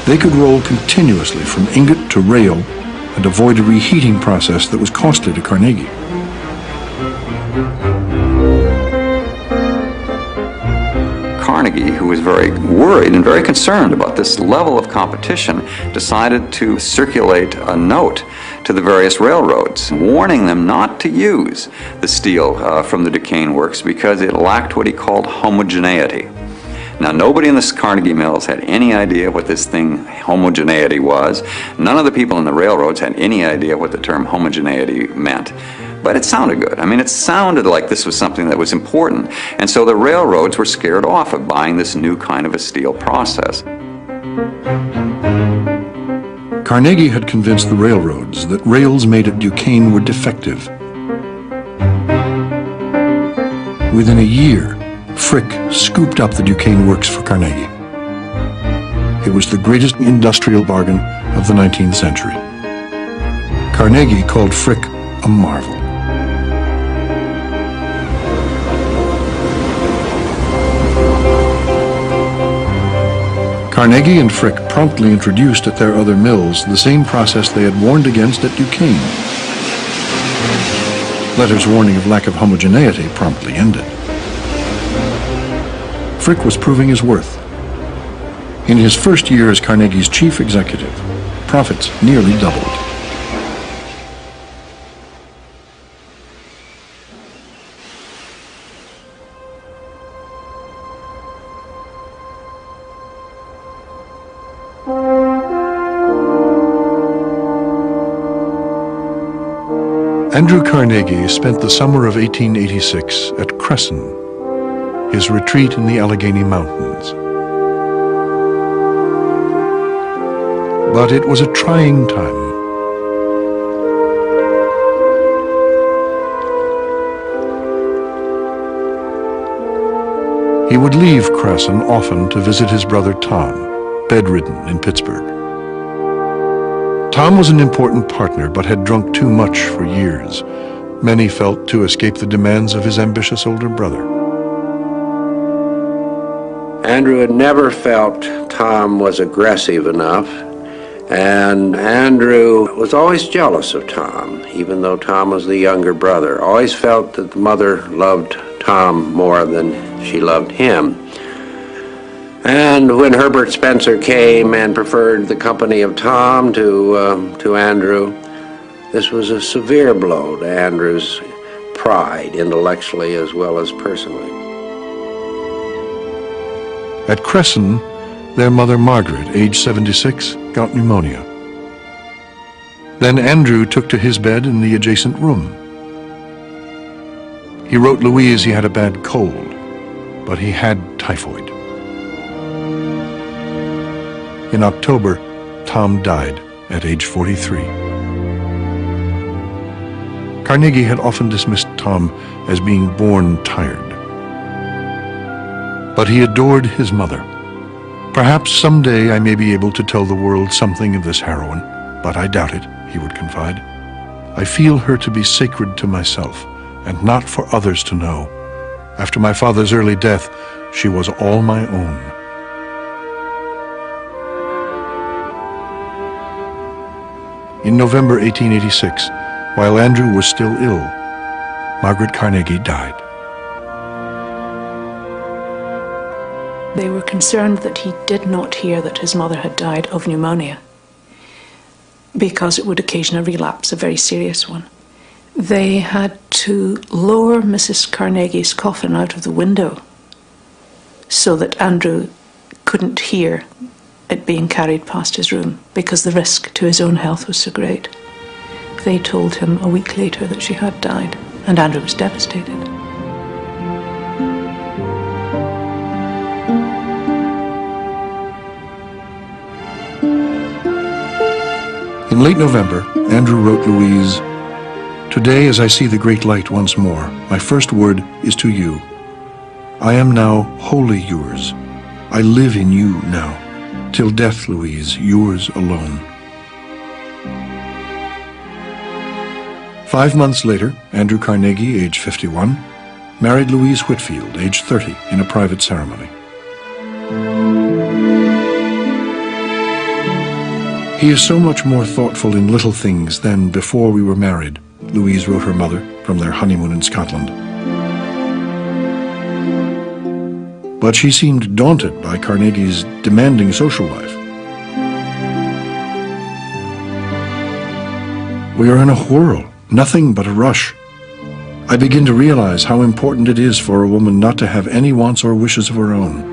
They could roll continuously from ingot to rail and avoid a reheating process that was costly to Carnegie. Carnegie, who was very worried and very concerned about this level of competition, decided to circulate a note to the various railroads, warning them not to use the steel from the Duquesne Works because it lacked what he called homogeneity. Now, nobody in the Carnegie Mills had any idea what this thing, homogeneity, was. None of the people in the railroads had any idea what the term homogeneity meant. But it sounded good. I mean, it sounded like this was something that was important. And so the railroads were scared off of buying this new kind of a steel process. Carnegie had convinced the railroads that rails made at Duquesne were defective. Within a year, Frick scooped up the Duquesne Works for Carnegie. It was the greatest industrial bargain of the 19th century. Carnegie called Frick a marvel. Carnegie and Frick promptly introduced at their other mills the same process they had warned against at Duquesne. Letters warning of lack of homogeneity promptly ended. Frick was proving his worth. In his first year as Carnegie's chief executive, profits nearly doubled. Andrew Carnegie spent the summer of 1886 at Cresson, his retreat in the Allegheny Mountains. But it was a trying time. He would leave Cresson often to visit his brother Tom, bedridden in Pittsburgh. Tom was an important partner, but had drunk too much for years. Many felt to escape the demands of his ambitious older brother. Andrew had never felt Tom was aggressive enough, and Andrew was always jealous of Tom, even though Tom was the younger brother. Always felt that the mother loved Tom more than she loved him. And when Herbert Spencer came and preferred the company of Tom to Andrew, this was a severe blow to Andrew's pride, intellectually as well as personally. At Cresson, their mother Margaret, age 76, got pneumonia. Then Andrew took to his bed in the adjacent room. He wrote Louise he had a bad cold, but he had typhoid. In October, Tom died at age 43. Carnegie had often dismissed Tom as being born tired. But he adored his mother. Perhaps someday I may be able to tell the world something of this heroine, but I doubt it, he would confide. I feel her to be sacred to myself, and not for others to know. After my father's early death, she was all my own. in November 1886, while Andrew was still ill, Margaret Carnegie died. They were concerned that he did not hear that his mother had died of pneumonia, because it would occasion a relapse, a very serious one. They had to lower Mrs. Carnegie's coffin out of the window so that Andrew couldn't hear it being carried past his room, because the risk to his own health was so great. They told him a week later that she had died, and Andrew was devastated. In late November, Andrew wrote Louise, "Today, as I see the great light once more, my first word is to you. I am now wholly yours. I live in you now. Till death, Louise, yours alone." 5 months later, Andrew Carnegie, age 51, married Louise Whitfield, age 30, in a private ceremony. "He is so much more thoughtful in little things than before we were married," Louise wrote her mother from their honeymoon in Scotland. But she seemed daunted by Carnegie's demanding social life. "We are in a whirl, nothing but a rush. I begin to realize how important it is for a woman not to have any wants or wishes of her own."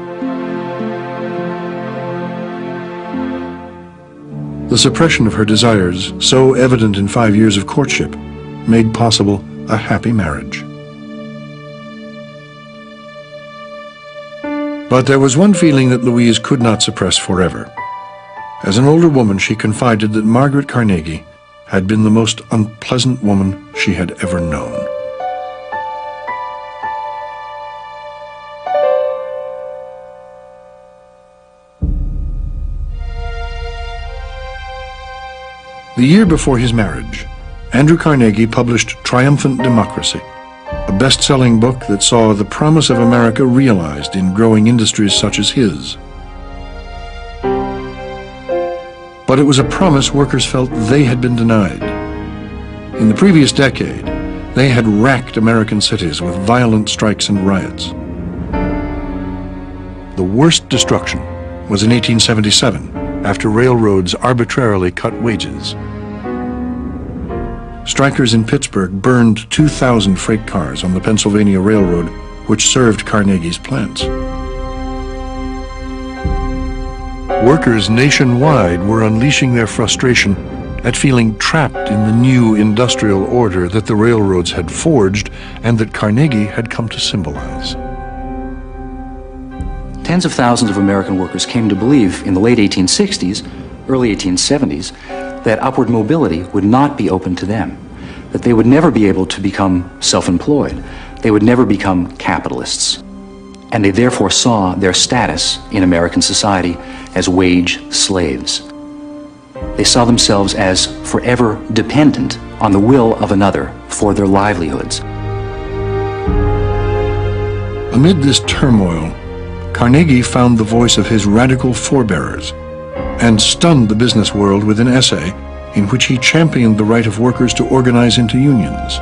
The suppression of her desires, so evident in 5 years of courtship, made possible a happy marriage. But there was one feeling that Louise could not suppress forever. As an older woman, she confided that Margaret Carnegie had been the most unpleasant woman she had ever known. The year before his marriage, Andrew Carnegie published Triumphant Democracy, a best-selling book that saw the promise of America realized in growing industries such as his. But it was a promise workers felt they had been denied. In the previous decade, they had racked American cities with violent strikes and riots. The worst destruction was in 1877, after railroads arbitrarily cut wages. Strikers in Pittsburgh burned 2,000 freight cars on the Pennsylvania Railroad, which served Carnegie's plants. Workers nationwide were unleashing their frustration at feeling trapped in the new industrial order that the railroads had forged and that Carnegie had come to symbolize. Tens of thousands of American workers came to believe in the late 1860s, early 1870s, that upward mobility would not be open to them, that they would never be able to become self-employed, they would never become capitalists, and they therefore saw their status in American society as wage slaves. They saw themselves as forever dependent on the will of another for their livelihoods. Amid this turmoil, Carnegie found the voice of his radical forebearers and stunned the business world with an essay in which he championed the right of workers to organize into unions.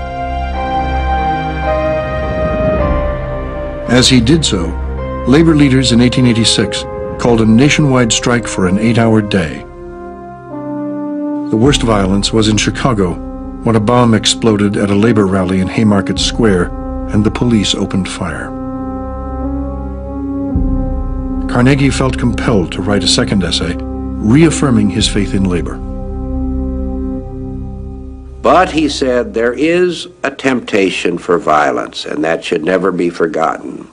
As he did so, labor leaders in 1886 called a nationwide strike for an 8-hour day. The worst violence was in Chicago, when a bomb exploded at a labor rally in Haymarket Square and the police opened fire. Carnegie felt compelled to write a second essay, reaffirming his faith in labor. But, he said, there is a temptation for violence, and that should never be forgotten.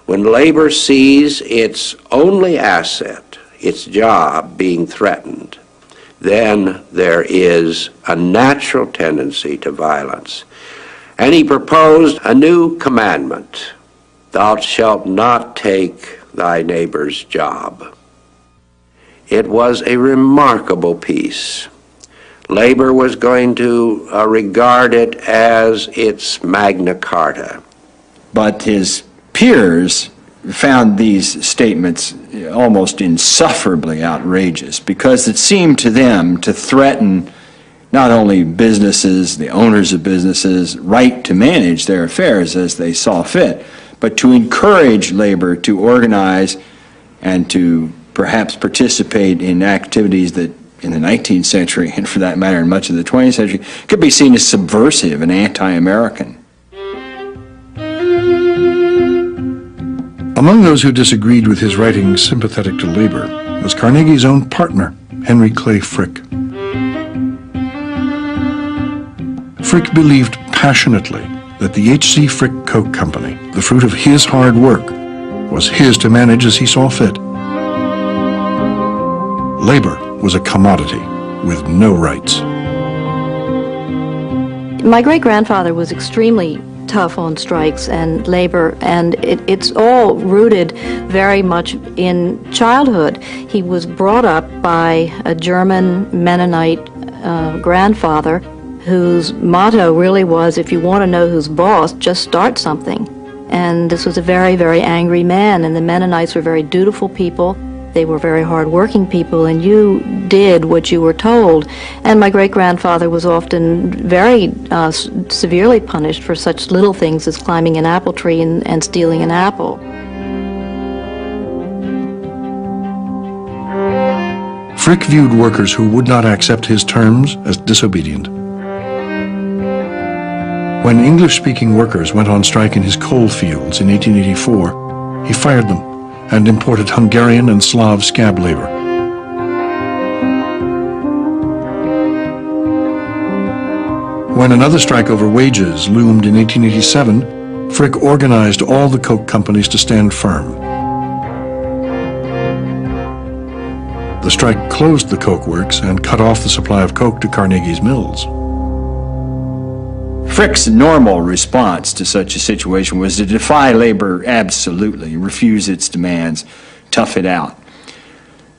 When labor sees its only asset, its job, being threatened, then there is a natural tendency to violence. And he proposed a new commandment: "Thou shalt not take thy neighbor's job." It was a remarkable piece. Labor was going to regard it as its Magna Carta. But his peers found these statements almost insufferably outrageous because it seemed to them to threaten not only businesses, the owners of businesses, right to manage their affairs as they saw fit, but to encourage labor to organize and to perhaps participate in activities that in the 19th century, and for that matter in much of the 20th century, could be seen as subversive and anti-American. Among those who disagreed with his writings sympathetic to labor was Carnegie's own partner, Henry Clay Frick. Frick believed passionately that the H.C. Frick Coke Company, the fruit of his hard work, was his to manage as he saw fit. Labor was a commodity with no rights. My great-grandfather was extremely tough on strikes and labor, and it's all rooted very much in childhood. He was brought up by a German Mennonite grandfather whose motto really was, if you want to know who's boss, just start something. And this was a very, very angry man, and the Mennonites were very dutiful people. They were very hard-working people, and you did what you were told. And my great-grandfather was often very severely punished for such little things as climbing an apple tree and stealing an apple. Frick viewed workers who would not accept his terms as disobedient. When English-speaking workers went on strike in his coal fields in 1884, he fired them and imported Hungarian and Slav scab labor. When another strike over wages loomed in 1887, Frick organized all the coke companies to stand firm. The strike closed the coke works and cut off the supply of coke to Carnegie's mills. Frick's normal response to such a situation was to defy labor absolutely, refuse its demands, tough it out.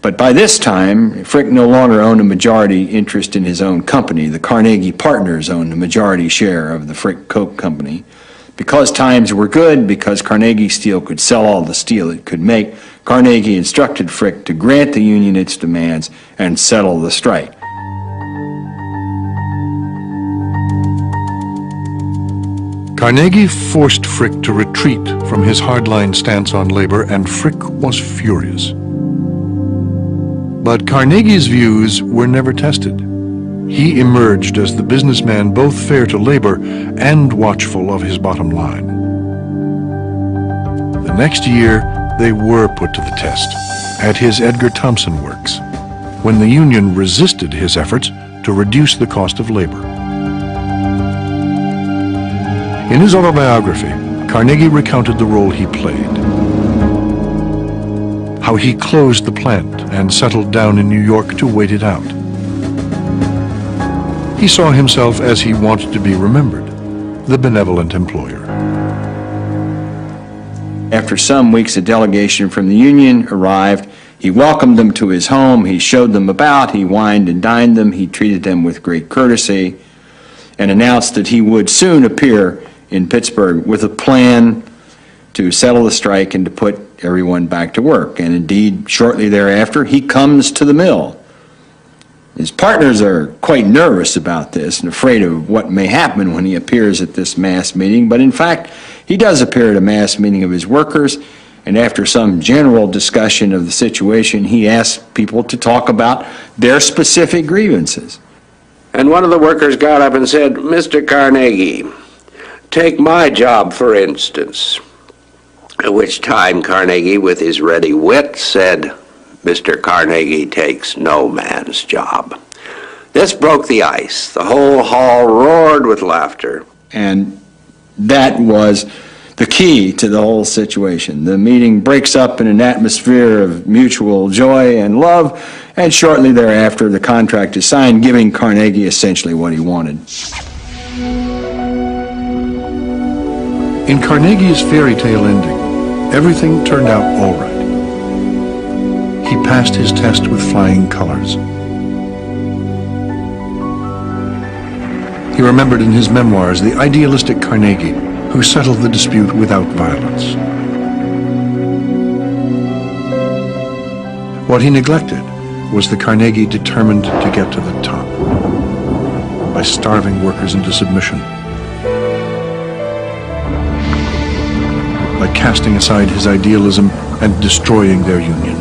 But by this time, Frick no longer owned a majority interest in his own company. The Carnegie partners owned a majority share of the Frick Coke Company. Because times were good, because Carnegie Steel could sell all the steel it could make, Carnegie instructed Frick to grant the union its demands and settle the strike. Carnegie forced Frick to retreat from his hardline stance on labor, and Frick was furious. But Carnegie's views were never tested. He emerged as the businessman both fair to labor and watchful of his bottom line. The next year, they were put to the test at his Edgar Thomson Works, when the union resisted his efforts to reduce the cost of labor. In his autobiography, Carnegie recounted the role he played, how he closed the plant and settled down in New York to wait it out. He saw himself as he wanted to be remembered, the benevolent employer. After some weeks, a delegation from the union arrived. He welcomed them to his home. He showed them about. He wined and dined them. He treated them with great courtesy and announced that he would soon appear in Pittsburgh with a plan to settle the strike and to put everyone back to work. And indeed, shortly thereafter, he comes to the mill. His partners are quite nervous about this and afraid of what may happen when he appears at this mass meeting, but in fact, he does appear at a mass meeting of his workers, and after some general discussion of the situation, he asks people to talk about their specific grievances. And one of the workers got up and said, "Mr. Carnegie, take my job, for instance." At which time Carnegie, with his ready wit, said, "Mr. Carnegie takes no man's job." This broke the ice. The whole hall roared with laughter. And that was the key to the whole situation. The meeting breaks up in an atmosphere of mutual joy and love, and shortly thereafter the contract is signed, giving Carnegie essentially what he wanted. In Carnegie's fairy tale ending, everything turned out all right. He passed his test with flying colors. He remembered in his memoirs the idealistic Carnegie who settled the dispute without violence. What he neglected was the Carnegie determined to get to the top. by starving workers into submission. By casting aside his idealism and destroying their union.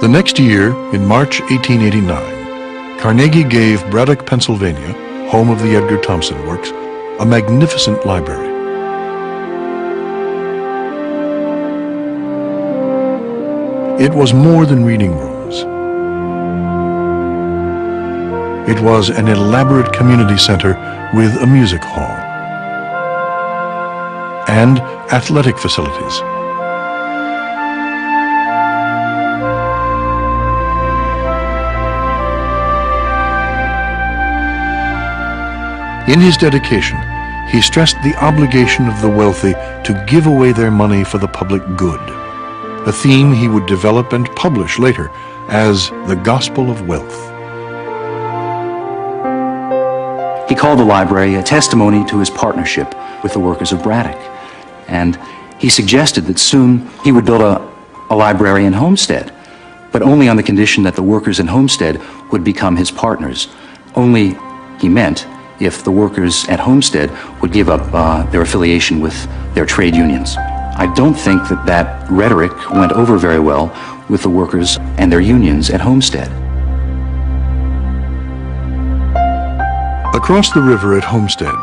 The next year, in March 1889, Carnegie gave Braddock, Pennsylvania, home of the Edgar Thomson Works, a magnificent library. It was more than reading rooms. It was an elaborate community center with a music hall and athletic facilities. In his dedication, he stressed the obligation of the wealthy to give away their money for the public good, a theme he would develop and publish later as the Gospel of Wealth. He called the library a testimony to his partnership with the workers of Braddock, and he suggested that soon he would build a library in Homestead, but only on the condition that the workers in Homestead would become his partners. Only, he meant, if the workers at Homestead would give up their affiliation with their trade unions. I don't think that that rhetoric went over very well with the workers and their unions at Homestead. Across the river at Homestead,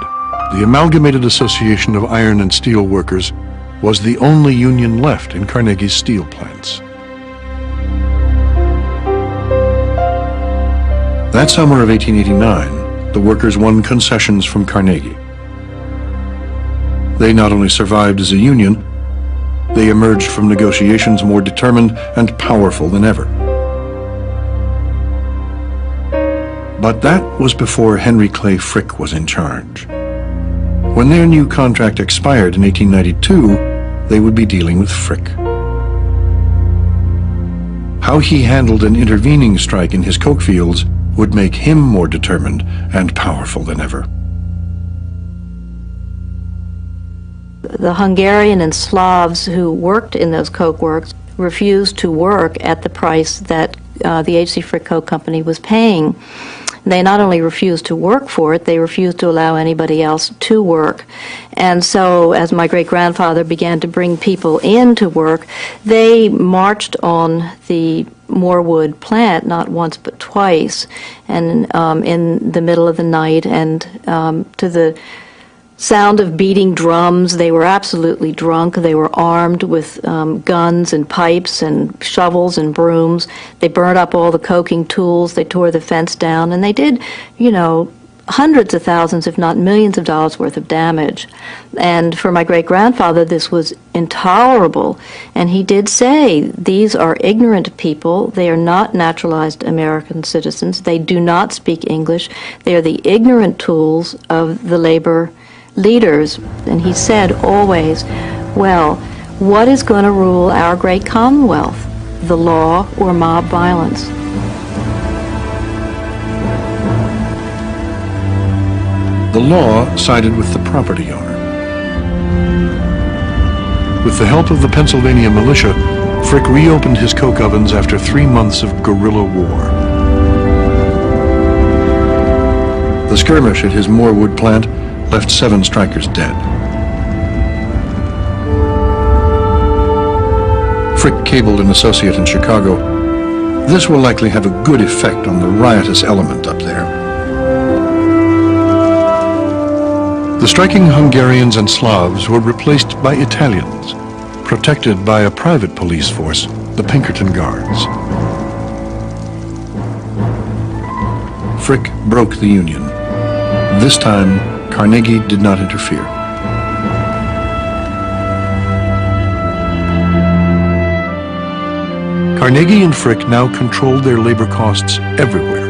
the Amalgamated Association of Iron and Steel Workers was the only union left in Carnegie's steel plants. That summer of 1889, the workers won concessions from Carnegie. They not only survived as a union, they emerged from negotiations more determined and powerful than ever. But that was before Henry Clay Frick was in charge. When their new contract expired in 1892, they would be dealing with Frick. How he handled an intervening strike in his coke fields would make him more determined and powerful than ever. The Hungarian and Slavs who worked in those coke works refused to work at the price that the H.C. Frick Coke Company was paying. They not only refused to work for it, they refused to allow anybody else to work. And so, as my great-grandfather began to bring people in to work, they marched on the Morewood plant not once but twice, and in the middle of the night, and to the sound of beating drums. They were absolutely drunk. They were armed with guns and pipes and shovels and brooms. They burned up all the coking tools. They tore the fence down, and they did, hundreds of thousands, if not millions of dollars worth of damage. And for my great-grandfather, this was intolerable. And he did say, these are ignorant people. They are not naturalized American citizens. They do not speak English. They are the ignorant tools of the labor leaders. And he said always, well, what is going to rule our great Commonwealth, the law or mob violence? The law sided with the property owner. With the help of the Pennsylvania militia, Frick reopened his coke ovens after 3 months of guerrilla war. The skirmish at his Morewood plant left 7 strikers dead. Frick cabled an associate in Chicago, "This will likely have a good effect on the riotous element up there." The striking Hungarians and Slavs were replaced by Italians, protected by a private police force, the Pinkerton Guards. Frick broke the union. This time, Carnegie did not interfere. Carnegie and Frick now controlled their labor costs everywhere,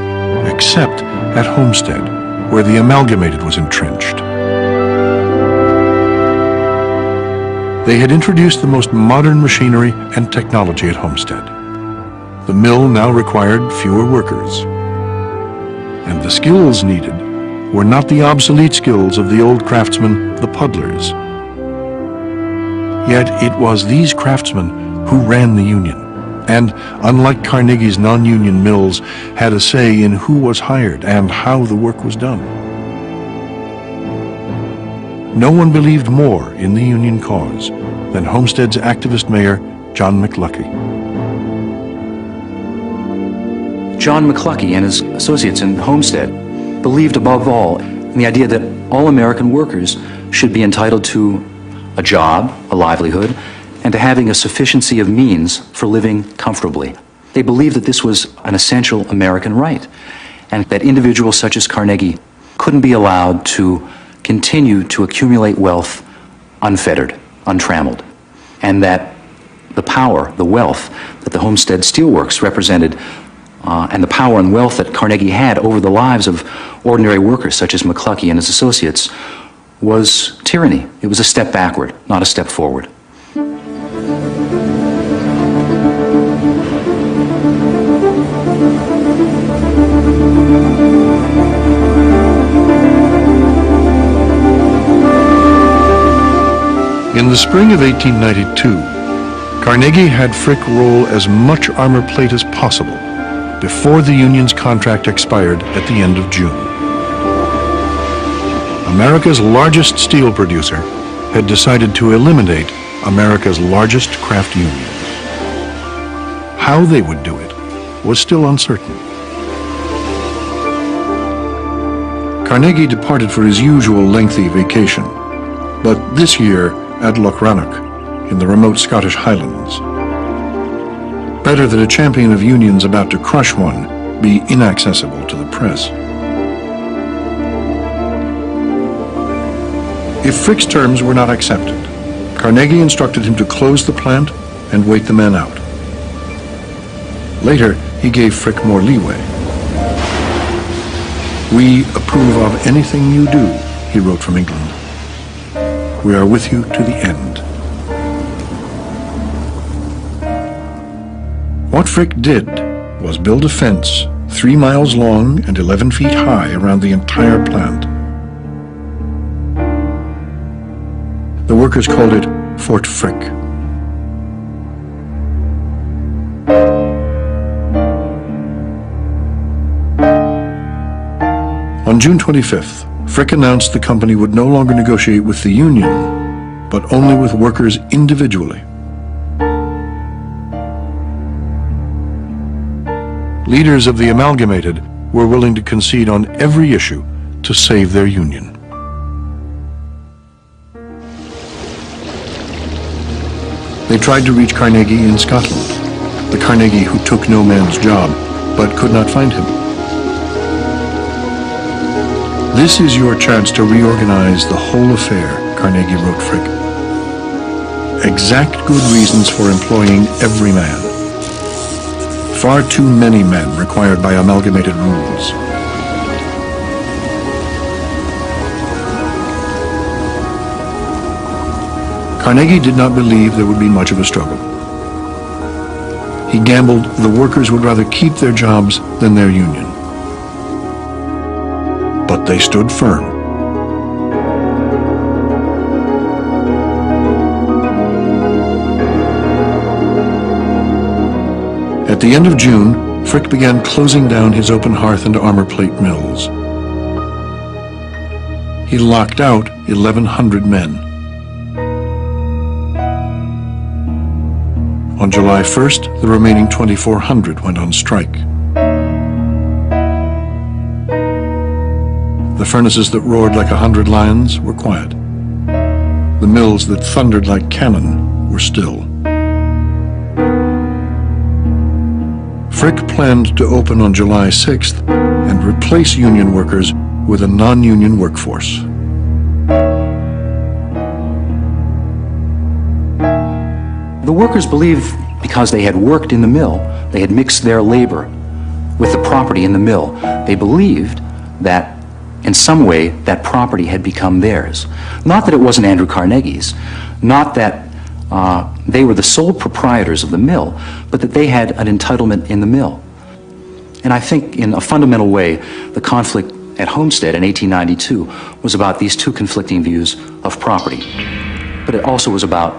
except at Homestead, where the Amalgamated was entrenched. They had introduced the most modern machinery and technology at Homestead. The mill now required fewer workers, and the skills needed were not the obsolete skills of the old craftsmen, the puddlers. Yet it was these craftsmen who ran the union, and, unlike Carnegie's non-union mills, had a say in who was hired and how the work was done. No one believed more in the union cause than Homestead's activist mayor, John McLuckie. John McLuckie and his associates in Homestead believed above all in the idea that all American workers should be entitled to a job, a livelihood, and to having a sufficiency of means for living comfortably. They believed that this was an essential American right, and that individuals such as Carnegie couldn't be allowed to continue to accumulate wealth unfettered, untrammeled, and that the power, the wealth that the Homestead Steelworks represented, and the power and wealth that Carnegie had over the lives of ordinary workers such as McLuckie and his associates was tyranny. It was a step backward, not a step forward. In the spring of 1892, Carnegie had Frick roll as much armor plate as possible before the union's contract expired at the end of June. America's largest steel producer had decided to eliminate America's largest craft union. How they would do it was still uncertain. Carnegie departed for his usual lengthy vacation, but this year at Lochrannoch in the remote Scottish Highlands. Better that a champion of unions about to crush one be inaccessible to the press. If Frick's terms were not accepted, Carnegie instructed him to close the plant and wait the men out. Later, he gave Frick more leeway. "We approve of anything you do," he wrote from England. "We are with you to the end." What Frick did was build a fence 3 miles long and 11 feet high around the entire plant. The workers called it Fort Frick. On June 25th, Frick announced the company would no longer negotiate with the union, but only with workers individually. Leaders of the Amalgamated were willing to concede on every issue to save their union. They tried to reach Carnegie in Scotland, the Carnegie who took no man's job, but could not find him. "This is your chance to reorganize the whole affair," Carnegie wrote Frick. "Exact good reasons for employing every man. Far too many men required by amalgamated rules. Carnegie did not believe there would be much of a struggle. He gambled the workers would rather keep their jobs than their union. But they stood firm. At the end of June, Frick began closing down his open hearth and armor plate mills. He locked out 1,100 men. On July 1st, the remaining 2,400 went on strike. The furnaces that roared like 100 lions were quiet. The mills that thundered like cannon were still. Frick planned to open on July 6th and replace union workers with a non-union workforce. The workers believed because they had worked in the mill, they had mixed their labor with the property in the mill, they believed that in some way that property had become theirs. Not that it wasn't Andrew Carnegie's, not that they were the sole proprietors of the mill, but that they had an entitlement in the mill. And I think in a fundamental way, the conflict at Homestead in 1892 was about these two conflicting views of property, but it also was about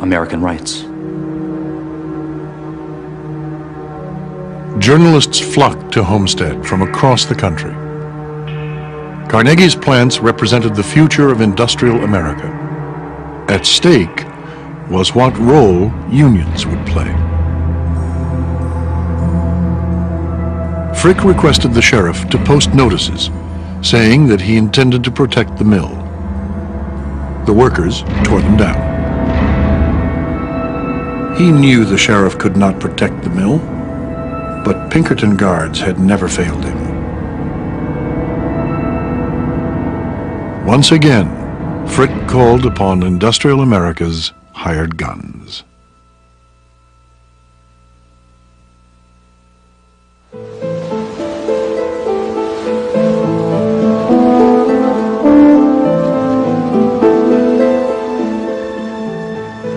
American rights. Journalists flocked to Homestead from across the country. Carnegie's plants represented the future of industrial America. At stake was what role unions would play. Frick requested the sheriff to post notices saying that he intended to protect the mill. The workers tore them down. He knew the sheriff could not protect the mill, but Pinkerton guards had never failed him. Once again, Frick called upon industrial America's hired guns.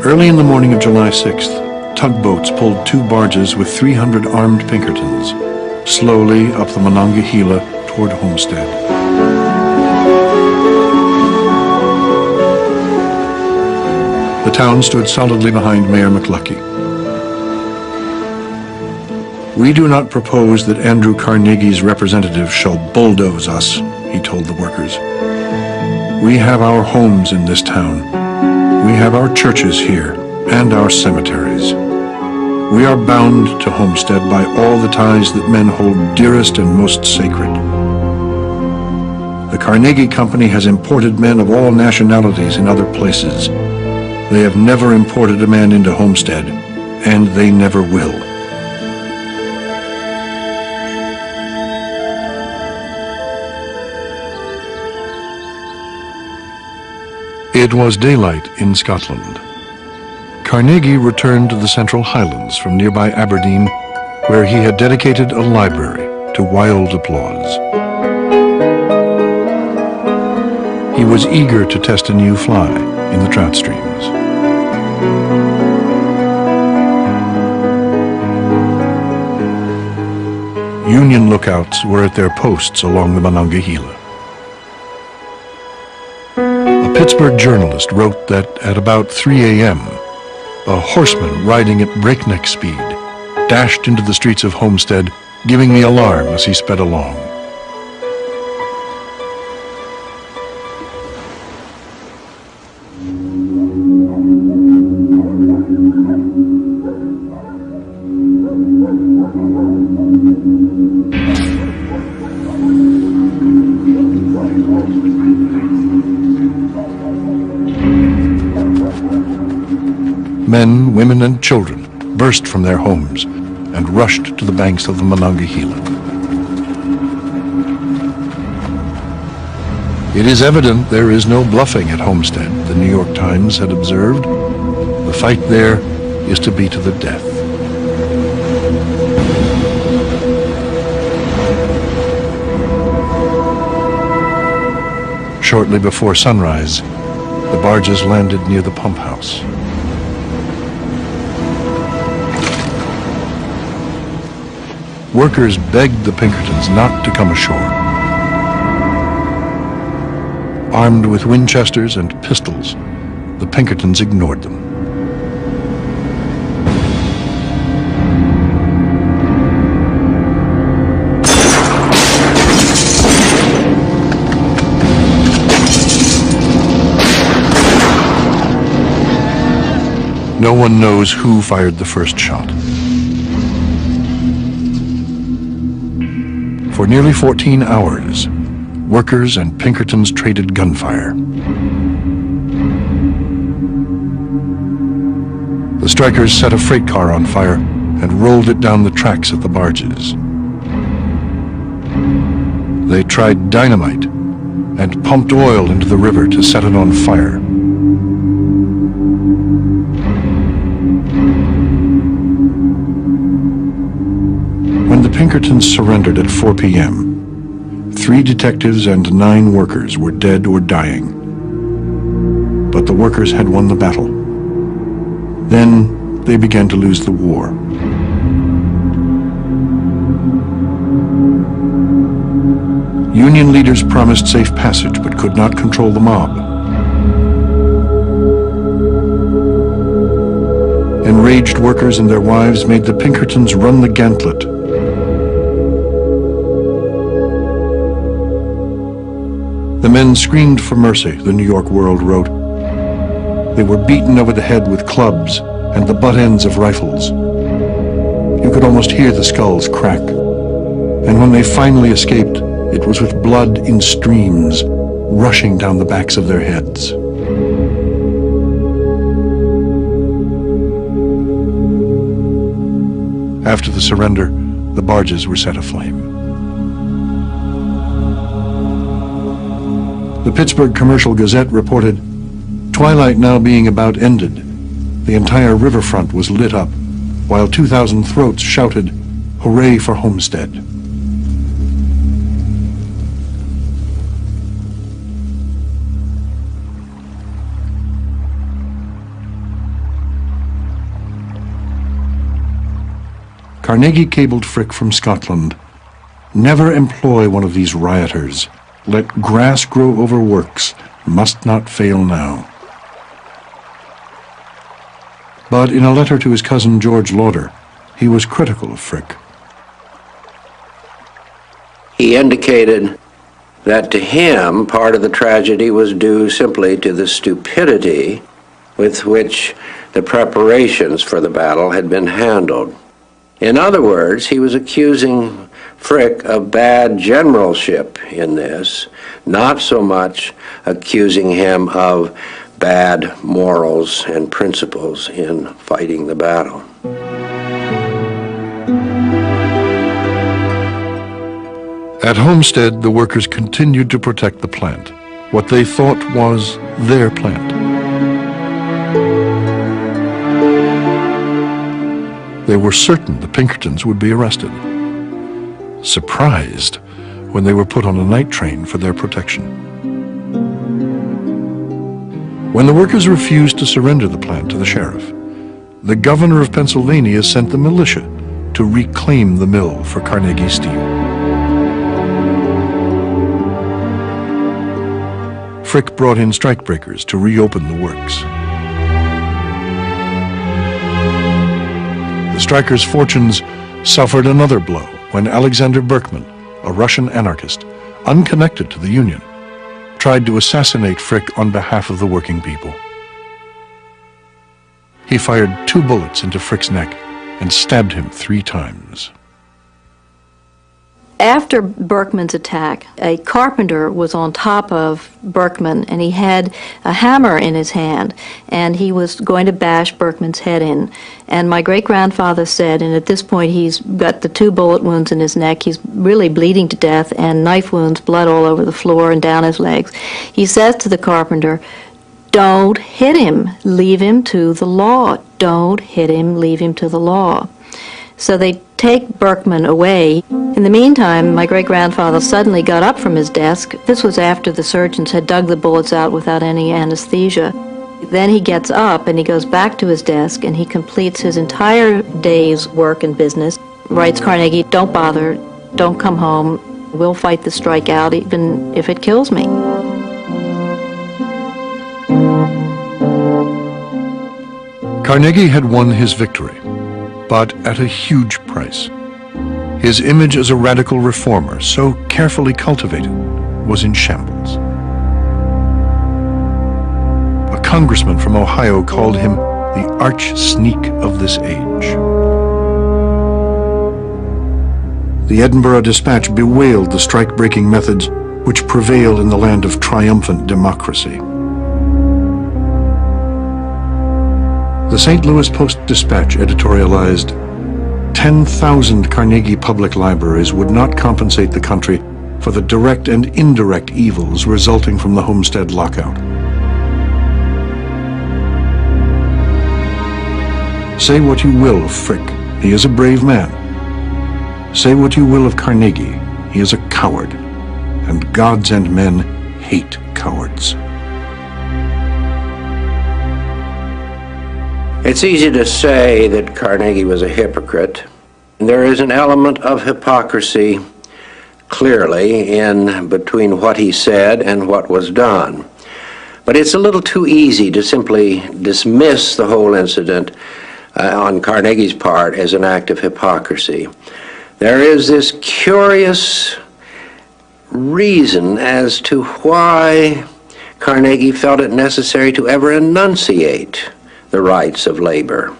Early in the morning of July 6th, tugboats pulled two barges with 300 armed Pinkertons slowly up the Monongahela toward Homestead. The town stood solidly behind Mayor McLuckie. "We do not propose that Andrew Carnegie's representative shall bulldoze us," he told the workers. "We have our homes in this town. We have our churches here and our cemeteries. We are bound to Homestead by all the ties that men hold dearest and most sacred. The Carnegie Company has imported men of all nationalities in other places. They have never imported a man into Homestead, and they never will." It was daylight in Scotland. Carnegie returned to the Central Highlands from nearby Aberdeen, where he had dedicated a library to wild applause. He was eager to test a new fly in the trout streams. Union lookouts were at their posts along the Monongahela. A Pittsburgh journalist wrote that at about 3 a.m., a horseman riding at breakneck speed dashed into the streets of Homestead, giving the alarm as he sped along. Men, women, and children burst from their homes and rushed to the banks of the Monongahela. It is evident there is no bluffing at Homestead, the New York Times had observed. The fight there is to be to the death. Shortly before sunrise, the barges landed near the pump house. Workers begged the Pinkertons not to come ashore. Armed with Winchesters and pistols, the Pinkertons ignored them. No one knows who fired the first shot. For nearly 14 hours, workers and Pinkertons traded gunfire. The strikers set a freight car on fire and rolled it down the tracks at the barges. They tried dynamite and pumped oil into the river to set it on fire. When the Pinkertons surrendered at 4 p.m., 3 detectives and 9 workers were dead or dying. But the workers had won the battle. Then they began to lose the war. Union Union leaders promised safe passage but could not control the mob. Enraged workers and their wives made the Pinkertons run the gauntlet. The men screamed for mercy, the New York World wrote. They were beaten over the head with clubs and the butt ends of rifles. You could almost hear the skulls crack. And when they finally escaped, it was with blood in streams rushing down the backs of their heads. After the surrender, the barges were set aflame. The Pittsburgh Commercial Gazette reported, twilight now being about ended, the entire riverfront was lit up, while 2,000 throats shouted, "Hooray for Homestead." Carnegie cabled Frick from Scotland, "Never employ one of these rioters. Let grass grow over works, must not fail now." But in a letter to his cousin George Lauder, he was critical of Frick. He indicated that to him, part of the tragedy was due simply to the stupidity with which the preparations for the battle had been handled. In other words, he was accusing Frick of bad generalship in this, not so much accusing him of bad morals and principles in fighting the battle. At Homestead, the workers continued to protect the plant, what they thought was their plant. They were certain the Pinkertons would be arrested, surprised when they were put on a night train for their protection. When the workers refused to surrender the plant to the sheriff, the governor of Pennsylvania sent the militia to reclaim the mill for Carnegie Steel. Frick brought in strikebreakers to reopen the works. The strikers' fortunes suffered another blow when Alexander Berkman, a Russian anarchist, unconnected to the Union, tried to assassinate Frick on behalf of the working people. He fired 2 bullets into Frick's neck and stabbed him 3 times. After Berkman's attack, a carpenter was on top of Berkman, and he had a hammer in his hand, and he was going to bash Berkman's head in. And my great-grandfather said, and at this point he's got the 2 bullet wounds in his neck, he's really bleeding to death, and knife wounds, blood all over the floor and down his legs. He says to the carpenter, "Don't hit him, leave him to the law. Don't hit him, leave him to the law." So they take Berkman away. In the meantime, my great-grandfather suddenly got up from his desk. This was after the surgeons had dug the bullets out without any anesthesia. Then he gets up and he goes back to his desk and he completes his entire day's work and business. Writes Carnegie, "Don't bother, don't come home. We'll fight the strike out even if it kills me." Carnegie had won his victory, but at a huge price. His image as a radical reformer, so carefully cultivated, was in shambles. A congressman from Ohio called him the arch sneak of this age. The Edinburgh Dispatch bewailed the strike-breaking methods which prevail in the land of triumphant democracy. The St. Louis Post-Dispatch editorialized, 10,000 Carnegie public libraries would not compensate the country for the direct and indirect evils resulting from the Homestead lockout. Say what you will of Frick, he is a brave man. Say what you will of Carnegie, he is a coward, and gods and men hate cowards. It's easy to say that Carnegie was a hypocrite. There is an element of hypocrisy clearly in between what he said and what was done. But it's a little too easy to simply dismiss the whole incident on Carnegie's part as an act of hypocrisy. There is this curious reason as to why Carnegie felt it necessary to ever enunciate the rights of labor.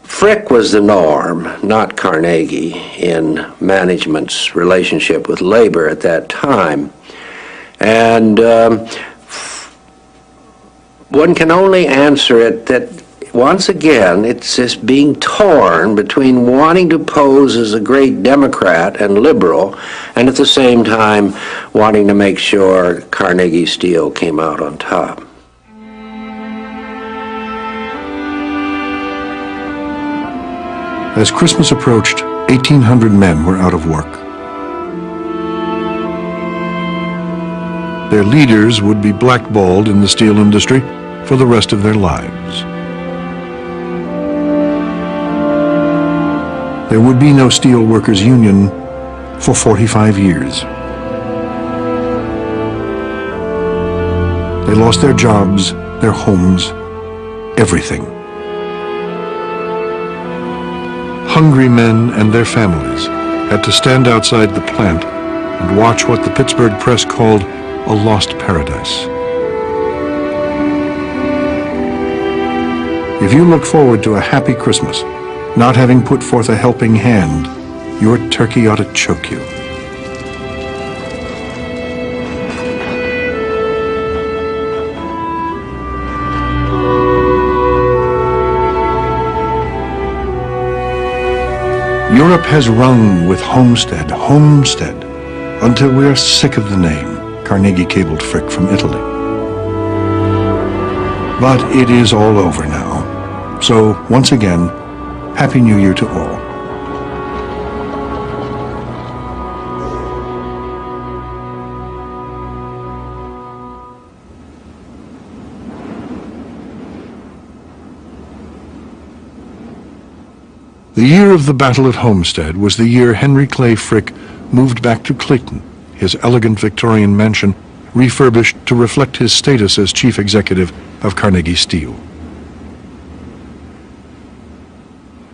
Frick was the norm, not Carnegie, in management's relationship with labor at that time. And one can only answer it that, once again, it's this being torn between wanting to pose as a great Democrat and liberal, and at the same time wanting to make sure Carnegie Steel came out on top. As Christmas approached, 1,800 men were out of work. Their leaders would be blackballed in the steel industry for the rest of their lives. There would be no steel workers' union for 45 years. They lost their jobs, their homes, everything. Hungry men and their families had to stand outside the plant and watch what the Pittsburgh Press called a lost paradise. If you look forward to a happy Christmas, not having put forth a helping hand, your turkey ought to choke you. Europe has rung with Homestead, Homestead, until we are sick of the name, Carnegie cabled Frick from Italy. But it is all over now. So, once again, Happy New Year to all. The year of the battle at Homestead was the year Henry Clay Frick moved back to Clayton, his elegant Victorian mansion refurbished to reflect his status as chief executive of Carnegie Steel.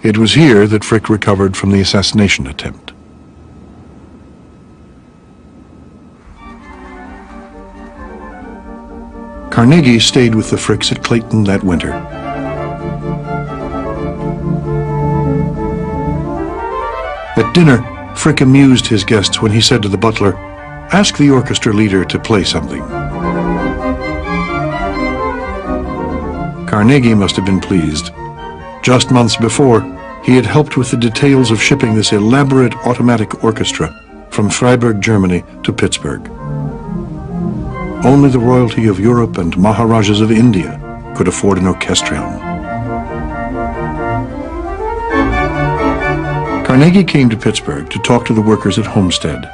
It was here that Frick recovered from the assassination attempt. Carnegie stayed with the Fricks at Clayton that winter. At dinner, Frick amused his guests when he said to the butler, "Ask the orchestra leader to play something." Carnegie must have been pleased. Just months before, he had helped with the details of shipping this elaborate automatic orchestra from Freiburg, Germany to Pittsburgh. Only the royalty of Europe and Maharajas of India could afford an orchestrion. Carnegie came to Pittsburgh to talk to the workers at Homestead,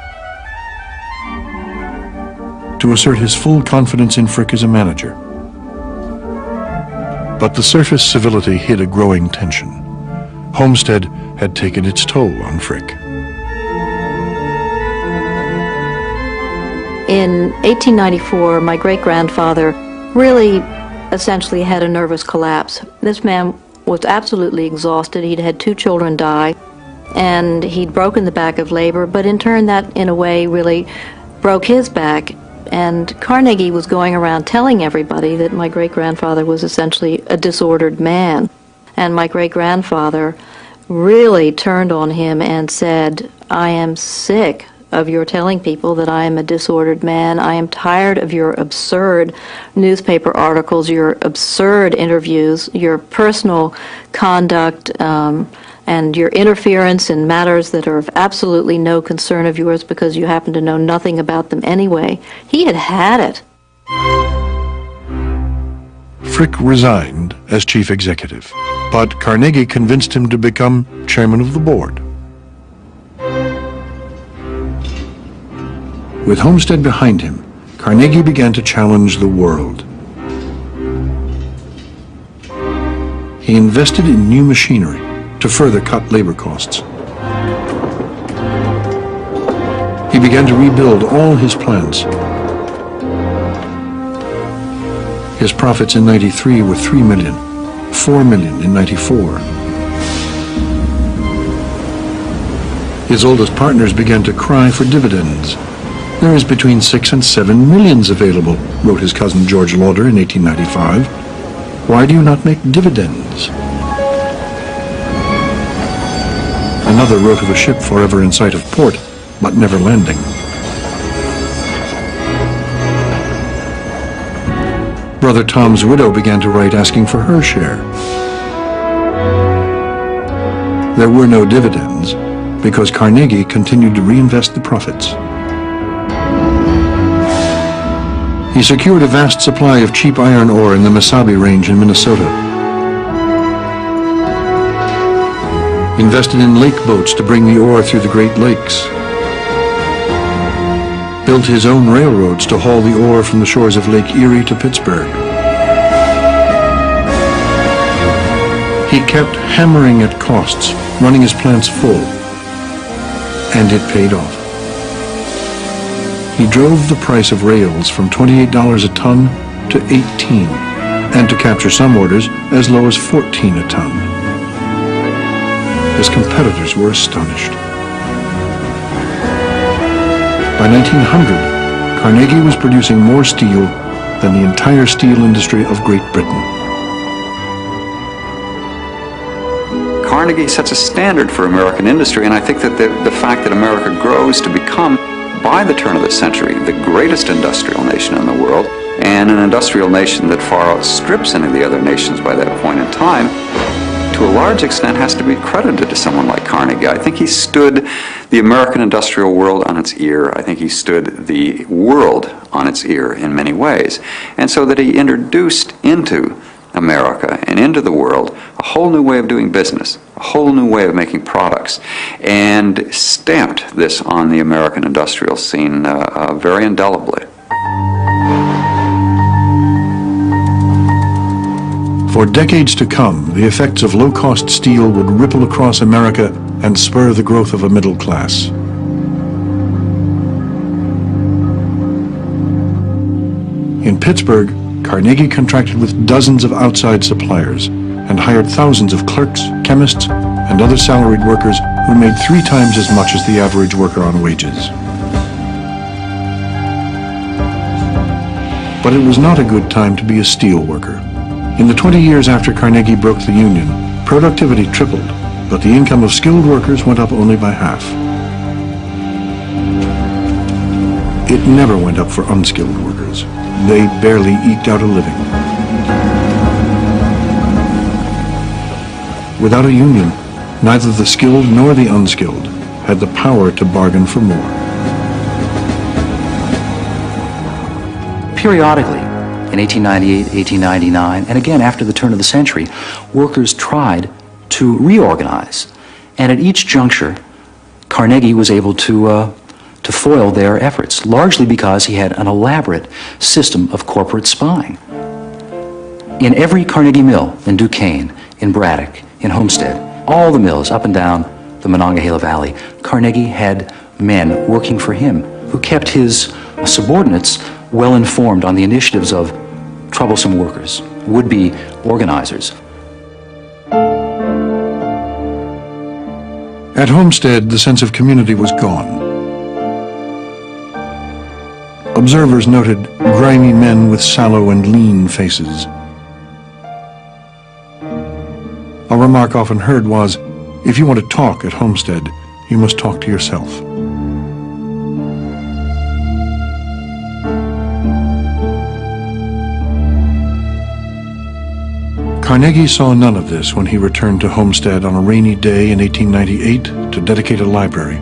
to assert his full confidence in Frick as a manager. But the surface civility hid a growing tension. Homestead had taken its toll on Frick. In 1894, my great-grandfather really essentially had a nervous collapse. This man was absolutely exhausted. He'd had 2 children die, and he'd broken the back of labor, but in turn that, in a way, really broke his back. And Carnegie was going around telling everybody that my great-grandfather was essentially a disordered man. And my great-grandfather really turned on him and said, "I am sick of your telling people that I am a disordered man. I am tired of your absurd newspaper articles, your absurd interviews, your personal conduct, and your interference in matters that are of absolutely no concern of yours because you happen to know nothing about them anyway." He had had it. Frick resigned as chief executive, but Carnegie convinced him to become chairman of the board. With Homestead behind him, Carnegie began to challenge the world. He invested in new machinery to further cut labor costs. He began to rebuild all his plants. His profits in 93 were 3 million, 4 million in 94. His oldest partners began to cry for dividends. There is between 6 and 7 millions available, wrote his cousin George Lauder in 1895. Why do you not make dividends? Another wrote of a ship forever in sight of port, but never landing. Brother Tom's widow began to write asking for her share. There were no dividends because Carnegie continued to reinvest the profits. He secured a vast supply of cheap iron ore in the Mesabi Range in Minnesota. Invested in lake boats to bring the ore through the Great Lakes. Built his own railroads to haul the ore from the shores of Lake Erie to Pittsburgh. He kept hammering at costs, running his plants full, and it paid off. He drove the price of rails from $28 a ton to $18, and to capture some orders as low as $14 a ton. His competitors were astonished. By 1900, Carnegie was producing more steel than the entire steel industry of Great Britain. Carnegie sets a standard for American industry, and I think that the fact that America grows to become, by the turn of the century, the greatest industrial nation in the world, and an industrial nation that far outstrips any of the other nations by that point in time, to a large extent has to be credited to someone like Carnegie. I think he stood the American industrial world on its ear. I think he stood the world on its ear in many ways. And so that he introduced into America and into the world a whole new way of doing business, a whole new way of making products, and stamped this on the American industrial scene very indelibly. For decades to come, the effects of low-cost steel would ripple across America and spur the growth of a middle class. In Pittsburgh, Carnegie contracted with dozens of outside suppliers and hired thousands of clerks, chemists, and other salaried workers who made 3 times as much as the average worker on wages. But it was not a good time to be a steel worker. In the 20 years after Carnegie broke the Union, productivity tripled, but the income of skilled workers went up only by half. It never went up for unskilled workers. They barely eked out a living. Without a union, neither the skilled nor the unskilled had the power to bargain for more. Periodically, in 1898, 1899, and again after the turn of the century, workers tried to reorganize. And at each juncture, Carnegie was able to foil their efforts, largely because he had an elaborate system of corporate spying. In every Carnegie mill, in Duquesne, in Braddock, in Homestead, all the mills up and down the Monongahela Valley, Carnegie had men working for him who kept his subordinates well informed on the initiatives of troublesome workers, would-be organizers. At Homestead, the sense of community was gone. Observers noted grimy men with sallow and lean faces. A remark often heard was, if you want to talk at Homestead, you must talk to yourself. Carnegie saw none of this when he returned to Homestead on a rainy day in 1898 to dedicate a library.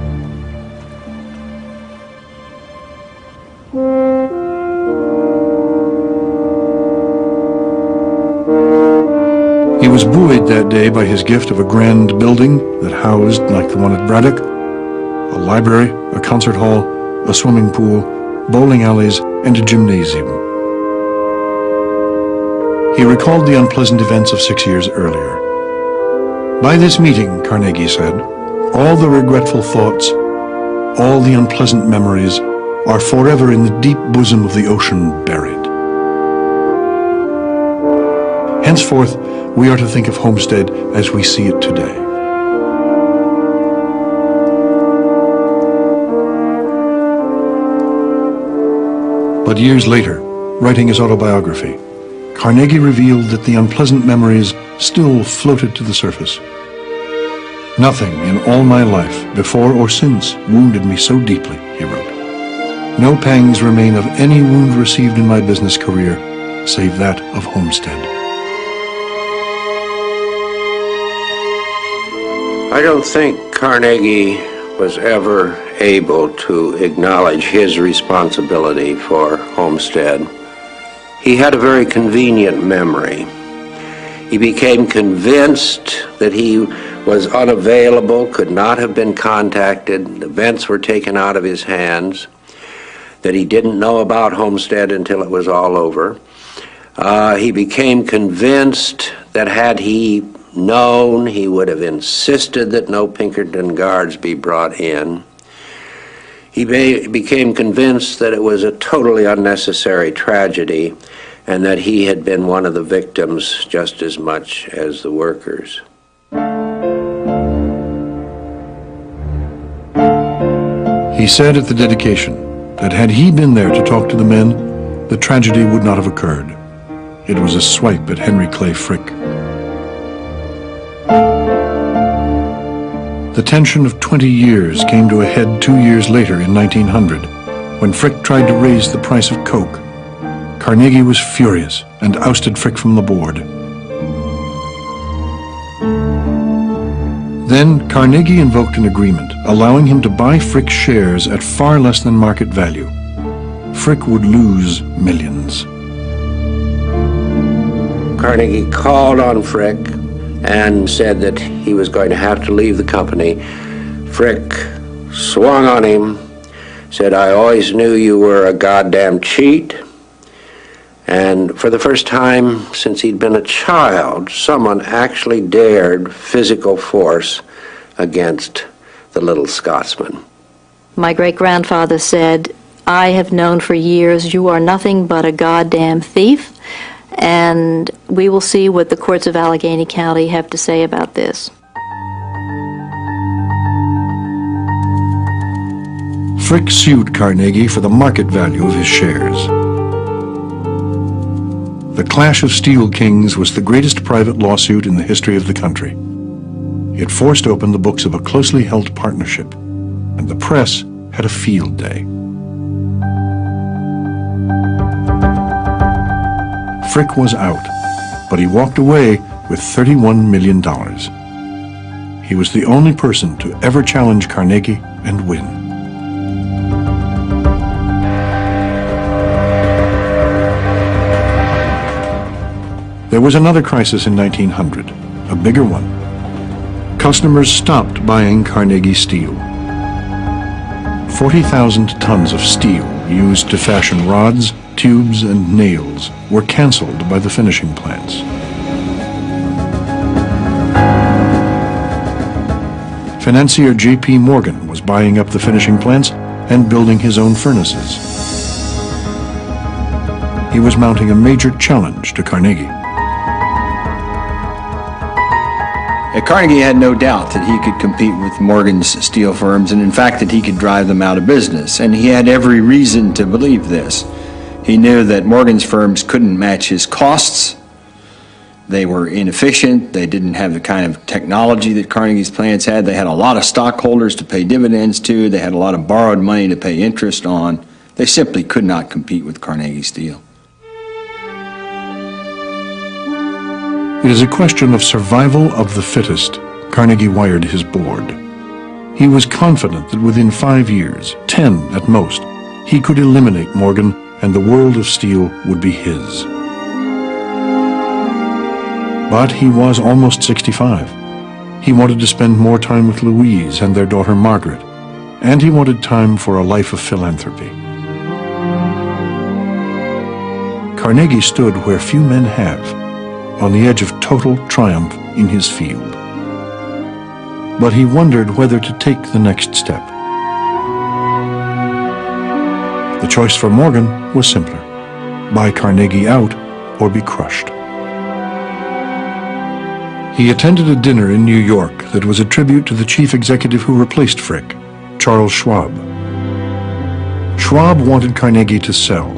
He was buoyed that day by his gift of a grand building that housed, like the one at Braddock, a library, a concert hall, a swimming pool, bowling alleys, and a gymnasium. He recalled the unpleasant events of 6 years earlier. By this meeting, Carnegie said, all the regretful thoughts all the unpleasant memories are forever in the deep bosom of the ocean buried. Henceforth, we are to think of Homestead as we see it today. But years later, writing his autobiography, Carnegie revealed that the unpleasant memories still floated to the surface. Nothing in all my life, before or since, wounded me so deeply, he wrote. No pangs remain of any wound received in my business career, save that of Homestead. I don't think Carnegie was ever able to acknowledge his responsibility for Homestead. He had a very convenient memory. He became convinced that he was unavailable, could not have been contacted, events were taken out of his hands, that he didn't know about Homestead until it was all over. He became convinced that had he known, he would have insisted that no Pinkerton guards be brought in. He became convinced that it was a totally unnecessary tragedy and that he had been one of the victims just as much as the workers. He said at the dedication that had he been there to talk to the men, the tragedy would not have occurred. It was a swipe at Henry Clay Frick. The tension of 20 years came to a head 2 years later in 1900, when Frick tried to raise the price of Coke. Carnegie was furious and ousted Frick from the board. Then Carnegie invoked an agreement allowing him to buy Frick shares at far less than market value. Frick would lose millions. Carnegie called on Frick and said that he was going to have to leave the company. Frick swung on him, said, "I always knew you were a goddamn cheat." And for the first time since he'd been a child, someone actually dared physical force against the little Scotsman. My great-grandfather said, "I have known for years you are nothing but a goddamn thief." And we will see what the courts of Allegheny County have to say about this. Frick sued Carnegie for the market value of his shares. The Clash of Steel Kings was the greatest private lawsuit in the history of the country. It forced open the books of a closely held partnership, and the press had a field day. Frick was out, but he walked away with $31 million. He was the only person to ever challenge Carnegie and win. There was another crisis in 1900, a bigger one. Customers stopped buying Carnegie steel. 40,000 tons of steel used to fashion rods, tubes, and nails were canceled by the finishing plants. Financier J.P. Morgan was buying up the finishing plants and building his own furnaces. He was mounting a major challenge to Carnegie. Carnegie had no doubt that he could compete with Morgan's steel firms, and in fact that he could drive them out of business, and he had every reason to believe this. He knew that Morgan's firms couldn't match his costs. They were inefficient. They didn't have the kind of technology that Carnegie's plants had. They had a lot of stockholders to pay dividends to. They had a lot of borrowed money to pay interest on. They simply could not compete with Carnegie Steel. It is a question of survival of the fittest. Carnegie wired his board. He was confident that within 5 years, 10 at most, he could eliminate Morgan and the world of steel would be his. But he was almost 65. He wanted to spend more time with Louise and their daughter Margaret, and he wanted time for a life of philanthropy. Carnegie stood where few men have, on the edge of total triumph in his field. But he wondered whether to take the next step. The choice for Morgan was simpler: buy Carnegie out or be crushed. He attended a dinner in New York that was a tribute to the chief executive who replaced Frick, Charles Schwab. Schwab wanted Carnegie to sell,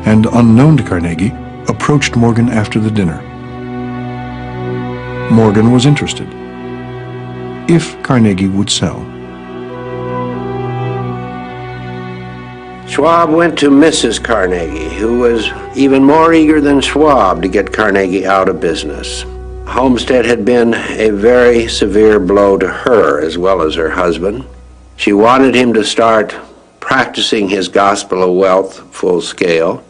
and unknown to Carnegie, approached Morgan after the dinner. Morgan was interested, if Carnegie would sell. Schwab went to Mrs. Carnegie, who was even more eager than Schwab to get Carnegie out of business. Homestead had been a very severe blow to her as well as her husband. She wanted him to start practicing his gospel of wealth full scale.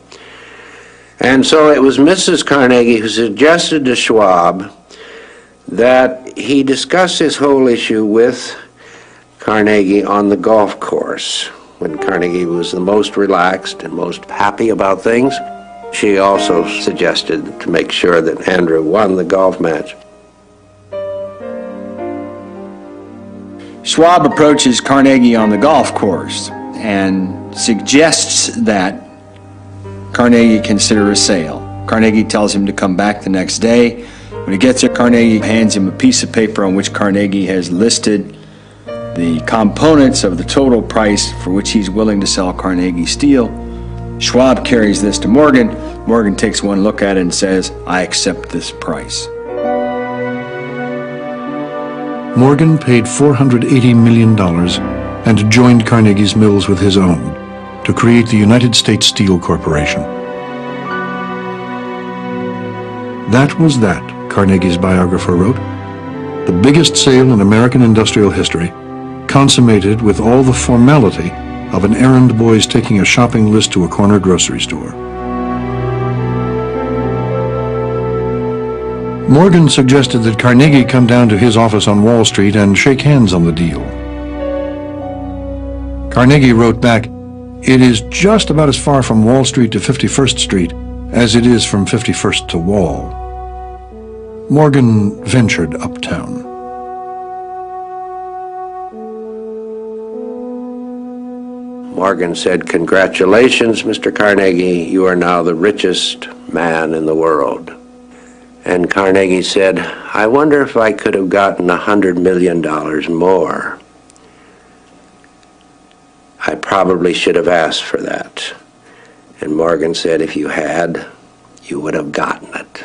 And so it was Mrs. Carnegie who suggested to Schwab that he discuss this whole issue with Carnegie on the golf course. When Carnegie was the most relaxed and most happy about things, she also suggested to make sure that Andrew won the golf match. Schwab approaches Carnegie on the golf course and suggests that Carnegie consider a sale. Carnegie tells him to come back the next day. When he gets there, Carnegie hands him a piece of paper on which Carnegie has listed the components of the total price for which he's willing to sell Carnegie steel. Schwab carries this to Morgan. Morgan takes one look at it and says, "I accept this price." Morgan paid $480 million and joined Carnegie's mills with his own to create the United States Steel Corporation. That was that, Carnegie's biographer wrote. The biggest sale in American industrial history, consummated with all the formality of an errand boy's taking a shopping list to a corner grocery store. Morgan suggested that Carnegie come down to his office on Wall Street and shake hands on the deal. Carnegie wrote back, "It is just about as far from Wall Street to 51st Street as it is from 51st to Wall." Morgan ventured uptown. Morgan said, "Congratulations, Mr. Carnegie, you are now the richest man in the world." And Carnegie said, "I wonder if I could have gotten $100 million more. I probably should have asked for that." And Morgan said, "If you had, you would have gotten it."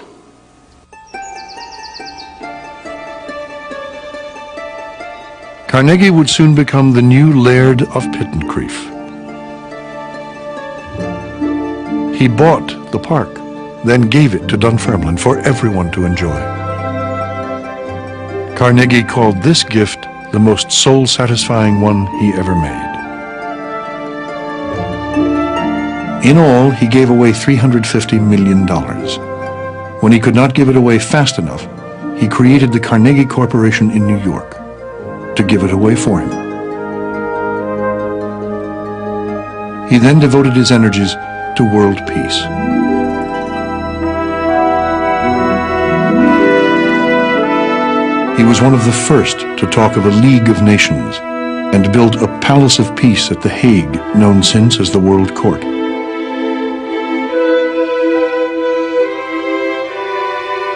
Carnegie would soon become the new Laird of Pittencrieff. He bought the park, then gave it to Dunfermline for everyone to enjoy. Carnegie called this gift the most soul-satisfying one he ever made. In all, he gave away $350 million. When he could not give it away fast enough, he created the Carnegie Corporation in New York to give it away for him. He then devoted his energies to world peace. He was one of the first to talk of a League of Nations and build a Palace of Peace at The Hague, known since as the World Court.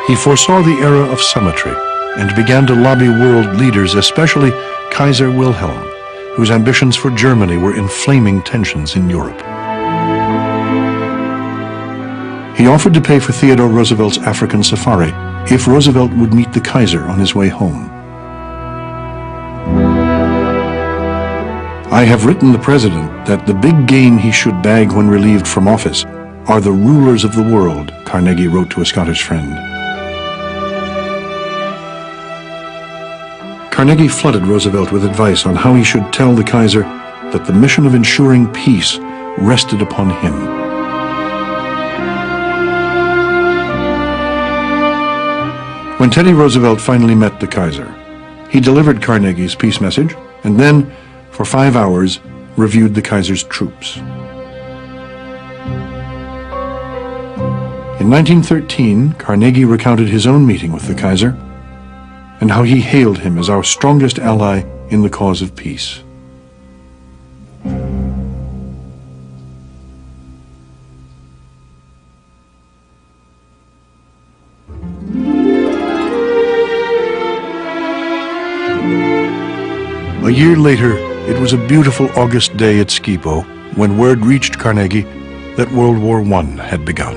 He foresaw the era of symmetry and began to lobby world leaders, especially Kaiser Wilhelm, whose ambitions for Germany were inflaming tensions in Europe. He offered to pay for Theodore Roosevelt's African safari if Roosevelt would meet the Kaiser on his way home. "I have written the President that the big game he should bag when relieved from office are the rulers of the world," Carnegie wrote to a Scottish friend. Carnegie flooded Roosevelt with advice on how he should tell the Kaiser that the mission of ensuring peace rested upon him. When Teddy Roosevelt finally met the Kaiser, he delivered Carnegie's peace message and then, for 5 hours, reviewed the Kaiser's troops. In 1913, Carnegie recounted his own meeting with the Kaiser and how he hailed him as our strongest ally in the cause of peace. A year later, it was a beautiful August day at Skibo when word reached Carnegie that World War I had begun.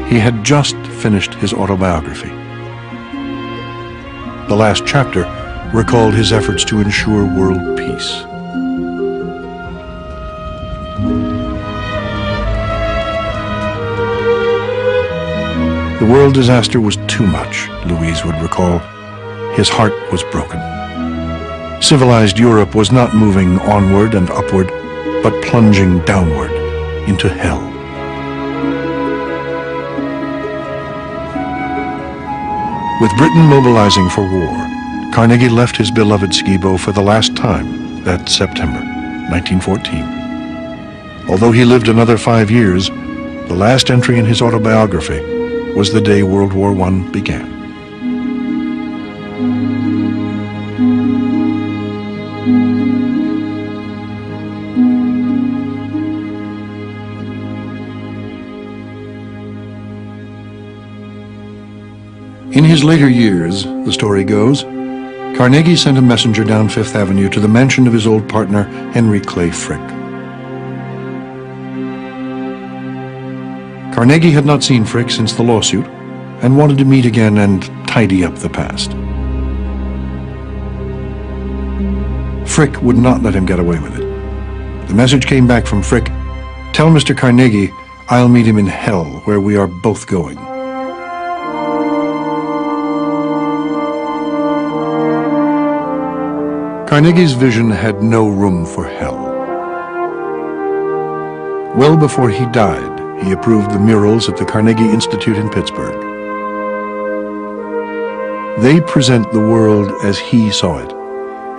He had just finished his autobiography. The last chapter recalled his efforts to ensure world peace. The world disaster was too much, Louise would recall. His heart was broken. Civilized Europe was not moving onward and upward, but plunging downward into hell. With Britain mobilizing for war, Carnegie left his beloved Skibo for the last time that September, 1914. Although he lived another 5 years, the last entry in his autobiography was the day World War I began. In his later years, the story goes, Carnegie sent a messenger down Fifth Avenue to the mansion of his old partner, Henry Clay Frick. Carnegie had not seen Frick since the lawsuit and wanted to meet again and tidy up the past. Frick would not let him get away with it. The message came back from Frick, "Tell Mr. Carnegie I'll meet him in hell where we are both going." Carnegie's vision had no room for hell. Well before he died, he approved the murals at the Carnegie Institute in Pittsburgh. They present the world as he saw it,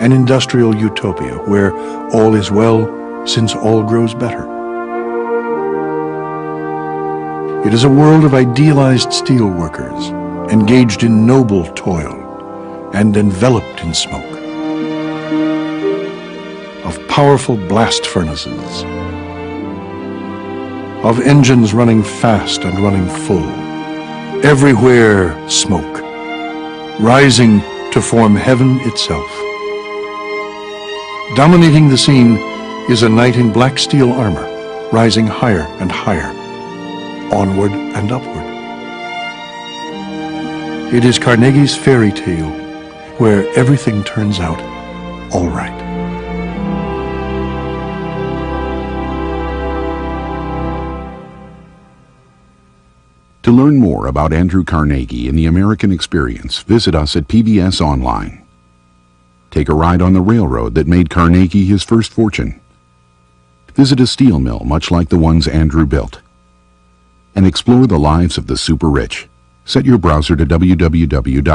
an industrial utopia where all is well since all grows better. It is a world of idealized steel workers, engaged in noble toil and enveloped in smoke, of powerful blast furnaces, of engines running fast and running full, everywhere smoke, rising to form heaven itself. Dominating the scene is a knight in black steel armor, rising higher and higher, onward and upward. It is Carnegie's fairy tale where everything turns out all right. To learn more about Andrew Carnegie and the American experience, visit us at PBS Online. Take a ride on the railroad that made Carnegie his first fortune. Visit a steel mill much like the ones Andrew built. And explore the lives of the super rich. Set your browser to www.pbs.org.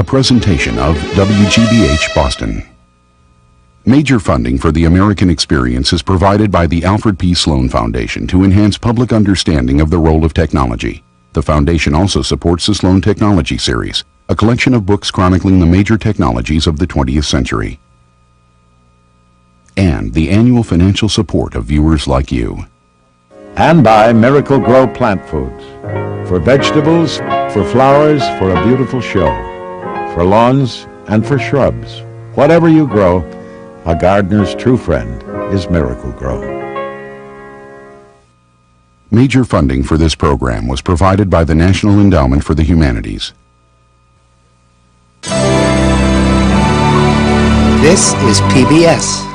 A presentation of WGBH Boston. Major funding for the American Experience is provided by the Alfred P. Sloan Foundation to enhance public understanding of the role of technology. The foundation also supports the Sloan Technology Series, a collection of books chronicling the major technologies of the 20th century. And the annual financial support of viewers like you. And by Miracle Grow Plant Foods. For vegetables, for flowers, for a beautiful show. For lawns and for shrubs. Whatever you grow, a gardener's true friend is Miracle Grow. Major funding for this program was provided by the National Endowment for the Humanities. This is PBS.